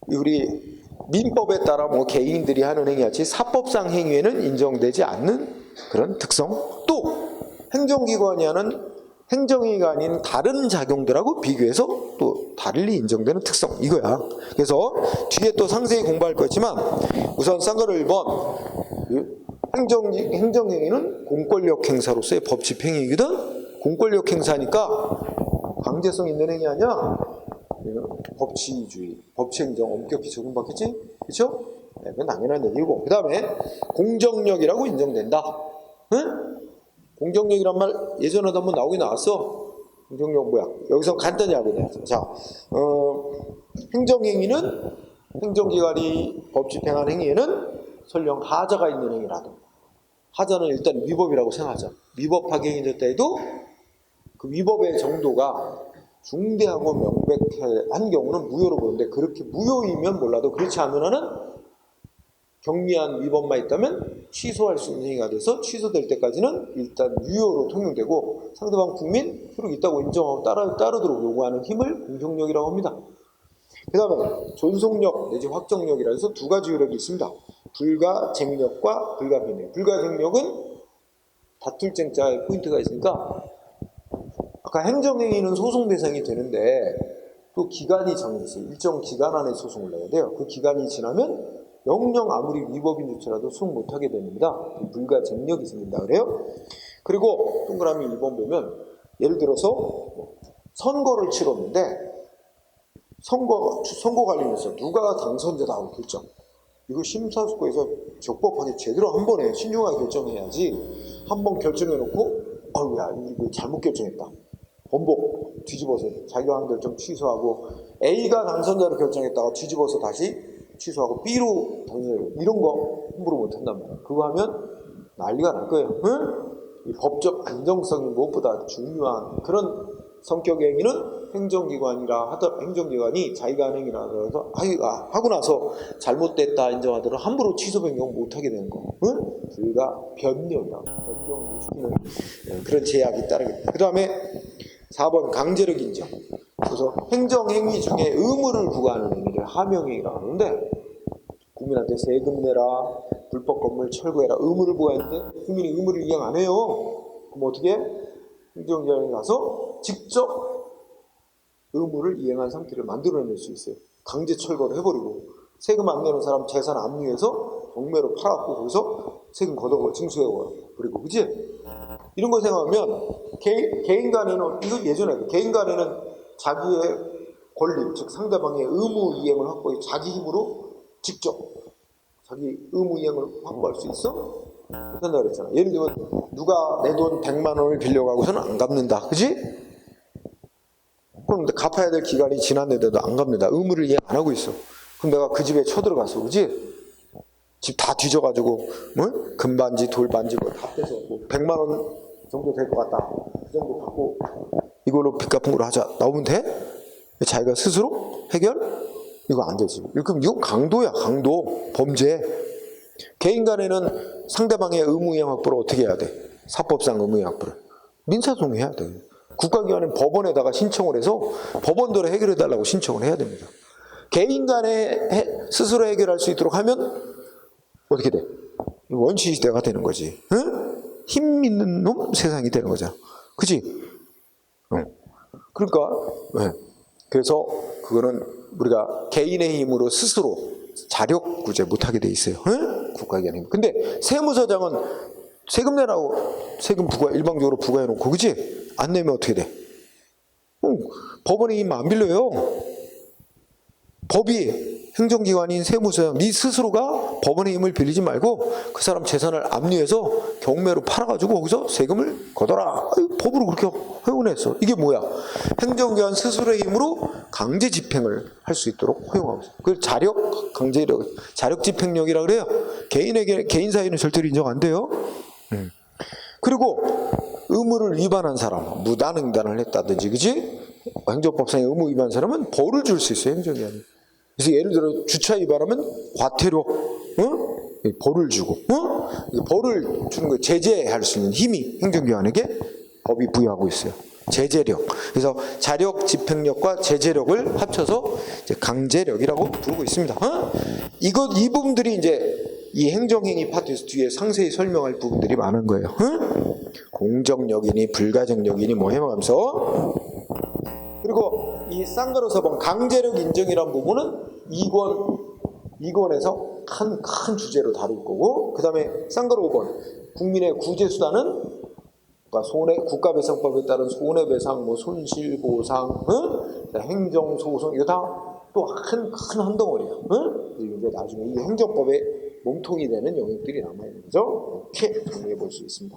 우리 민법에 따라 뭐 개인들이 하는 행위같이 사법상 행위에는 인정되지 않는 그런 특성, 또 행정기관이 하는 행정행위가 아닌 다른 작용들하고 비교해서 또 달리 인정되는 특성, 이거야. 그래서 뒤에 또 상세히 공부할 거지만 우선 쌍거리 1번, 행정행위는 공권력 행사로서의 법 집행행위거든. 공권력 행사니까 강제성 있는 행위 아니야. 법치주의, 법치행정 엄격히 적용받겠지? 그렇죠? 네, 그건 당연한 얘기고. 그 다음에 공정력이라고 인정된다. 응? 공정력이란 말 예전에도 한번 나오긴 나왔어. 공정력 뭐야? 여기서 간단히 하게 돼. 자, 행정행위는 행정기관이 법 집행한 행위에는 설령 하자가 있는 행위라도, 하자는 일단 위법이라고 생각하자. 위법하게 행위됐다 해도 그 위법의 정도가 중대하고 명백한 경우는 무효로 보는데, 그렇게 무효이면 몰라도 그렇지 않으면은 경미한 위법만 있다면 취소할 수 있는 행위가 돼서 취소될 때까지는 일단 유효로 통용되고, 상대방 국민 효력이 있다고 인정하고 따르도록 요구하는 힘을 공정력이라고 합니다. 그 다음에 존속력 내지 확정력이라 해서 2가지 효력이 있습니다. 불가쟁력과 불가변력. 불가쟁력은 다툴 쟁자의 포인트가 있으니까, 아까 행정행위는 소송 대상이 되는데 또 기간이 정해졌어요. 일정 기간 안에 소송을 내야 돼요. 그 기간이 지나면 영영 아무리 위법인 조차라도 수용 못하게 됩니다. 불가쟁력이 생긴다 그래요. 그리고 동그라미 1번 보면, 예를 들어서 선거를 치렀는데 선거 관련해서 누가 당선자다고 결정, 이거 심사숙고해서 적법하게 제대로 한 번에 신중하게 결정해야지, 한 번 결정해놓고 아유야 이거 잘못 결정했다, 번복, 뒤집어서 자기가 한 결정 취소하고 A가 당선자로 결정했다가 뒤집어서 다시 취소하고 B로 당선자 이런 거 함부로 못한단 말이야. 그거 하면 난리가 날 거예요. 응? 이 법적 안정성이 무엇보다 중요한 그런 성격의 행위는 행정기관이 자기가 한 행위라 그래서 하고 나서 잘못됐다 인정하더라도 함부로 취소 변경 못하게 되는 거. 응? 불가 변경이라고 변경을 못 시키는 그런 제약이 따르겠다. 그 다음에 4번 강제력 인정. 그래서 행정행위 중에 의무를 부과하는 행위를 하명행위라고 하는데 국민한테 세금 내라, 불법 건물 철거해라 의무를 부과했는데 국민이 의무를 이행 안 해요. 그럼 어떻게? 행정기관에 가서 직접 의무를 이행한 상태를 만들어낼 수 있어요. 강제 철거를 해버리고 세금 안 내는 사람 재산 압류해서 경매로 팔았고 거기서 세금 걷어고 징수해고 그리고 그지? 이런 거 생각하면 개인 간에는 이거 예전에 개인 간에는 자기의 권리 즉 상대방의 의무 이행을 확보해 자기 힘으로 직접 자기 의무 이행을 확보할 수 있어? 못한다 그랬잖아. 예를 들면 누가 내 돈 100만 원을 빌려가고서는 안 갚는다. 그지? 그럼 갚아야 될 기간이 지났는데도 안 갚는다. 의무를 이행 안 하고 있어. 그럼 내가 그 집에 쳐들어갔어. 그지? 집 다 뒤져가지고 뭐? 금반지 돌반지 뭐 다 떼서 뭐 100만 원 정도 될 것 같다. 그 정도 받고 이걸로 빚 갚은 걸로 하자. 나오면 돼? 자기가 스스로 해결? 이거 안 되지. 그럼 이건 강도야. 강도. 범죄. 개인 간에는 상대방의 의무이행 확보를 어떻게 해야 돼? 사법상 의무이행 확보를. 민사소송해야 돼. 국가기관은 법원에다가 신청을 해서 법원대로 해결해달라고 신청을 해야 됩니다. 개인 간에 스스로 해결할 수 있도록 하면 어떻게 돼? 원시 시대가 되는 거지. 응? 힘 있는 놈 세상이 되는 거잖아. 그치? 응. 그러니까 네. 그래서 그거는 우리가 개인의 힘으로 스스로 자력 구제 못하게 돼 있어요. 응? 국가기관 힘. 근데 세무서장은 세금 내라고 세금 부과 일방적으로 부과해 놓고 그치? 안 내면 어떻게 돼? 법원의 힘 안 빌려요. 법이 행정기관인 세무서장 네 스스로가 법원의 힘을 빌리지 말고 그 사람 재산을 압류해서 경매로 팔아가지고 거기서 세금을 걷어라. 법으로 그렇게 허용했어. 이게 뭐야? 행정기관 스스로의 힘으로 강제 집행을 할 수 있도록 허용하고 있어. 그걸 자력 강제력, 자력 집행력이라 그래요. 개인 사유는 절대로 인정 안 돼요. 그리고 의무를 위반한 사람, 무단횡단을 했다든지, 그지? 행정법상의 의무 위반한 사람은 벌을 줄 수 있어요, 행정기관이. 그래서 예를 들어 주차 위반하면 과태료, 벌을 주고, 벌을 주는 거 제재할 수 있는 힘이 행정기관에게 법이 부여하고 있어요. 제재력. 그래서 자력 집행력과 제재력을 합쳐서 이제 강제력이라고 부르고 있습니다. 이 부분들이 이제 이 행정행위 파트에서 뒤에 상세히 설명할 부분들이 많은 거예요. 공정력이니 불가정력이니 뭐 해가면서. 그리고 이 쌍가로서본 강제력 인정이란 부분은 2권에서 큰 주제로 다룰 거고, 그 다음에 쌍가로 5번 국민의 구제수단은 그러니까 국가배상법에 따른 손해배상, 뭐 손실보상, 행정소송 이거 다 또 큰 한 덩어리야. 이제 나중에 이 행정법의 몸통이 되는 영역들이 남아 있는 거죠. 이렇게 정리해 볼 수 있습니다.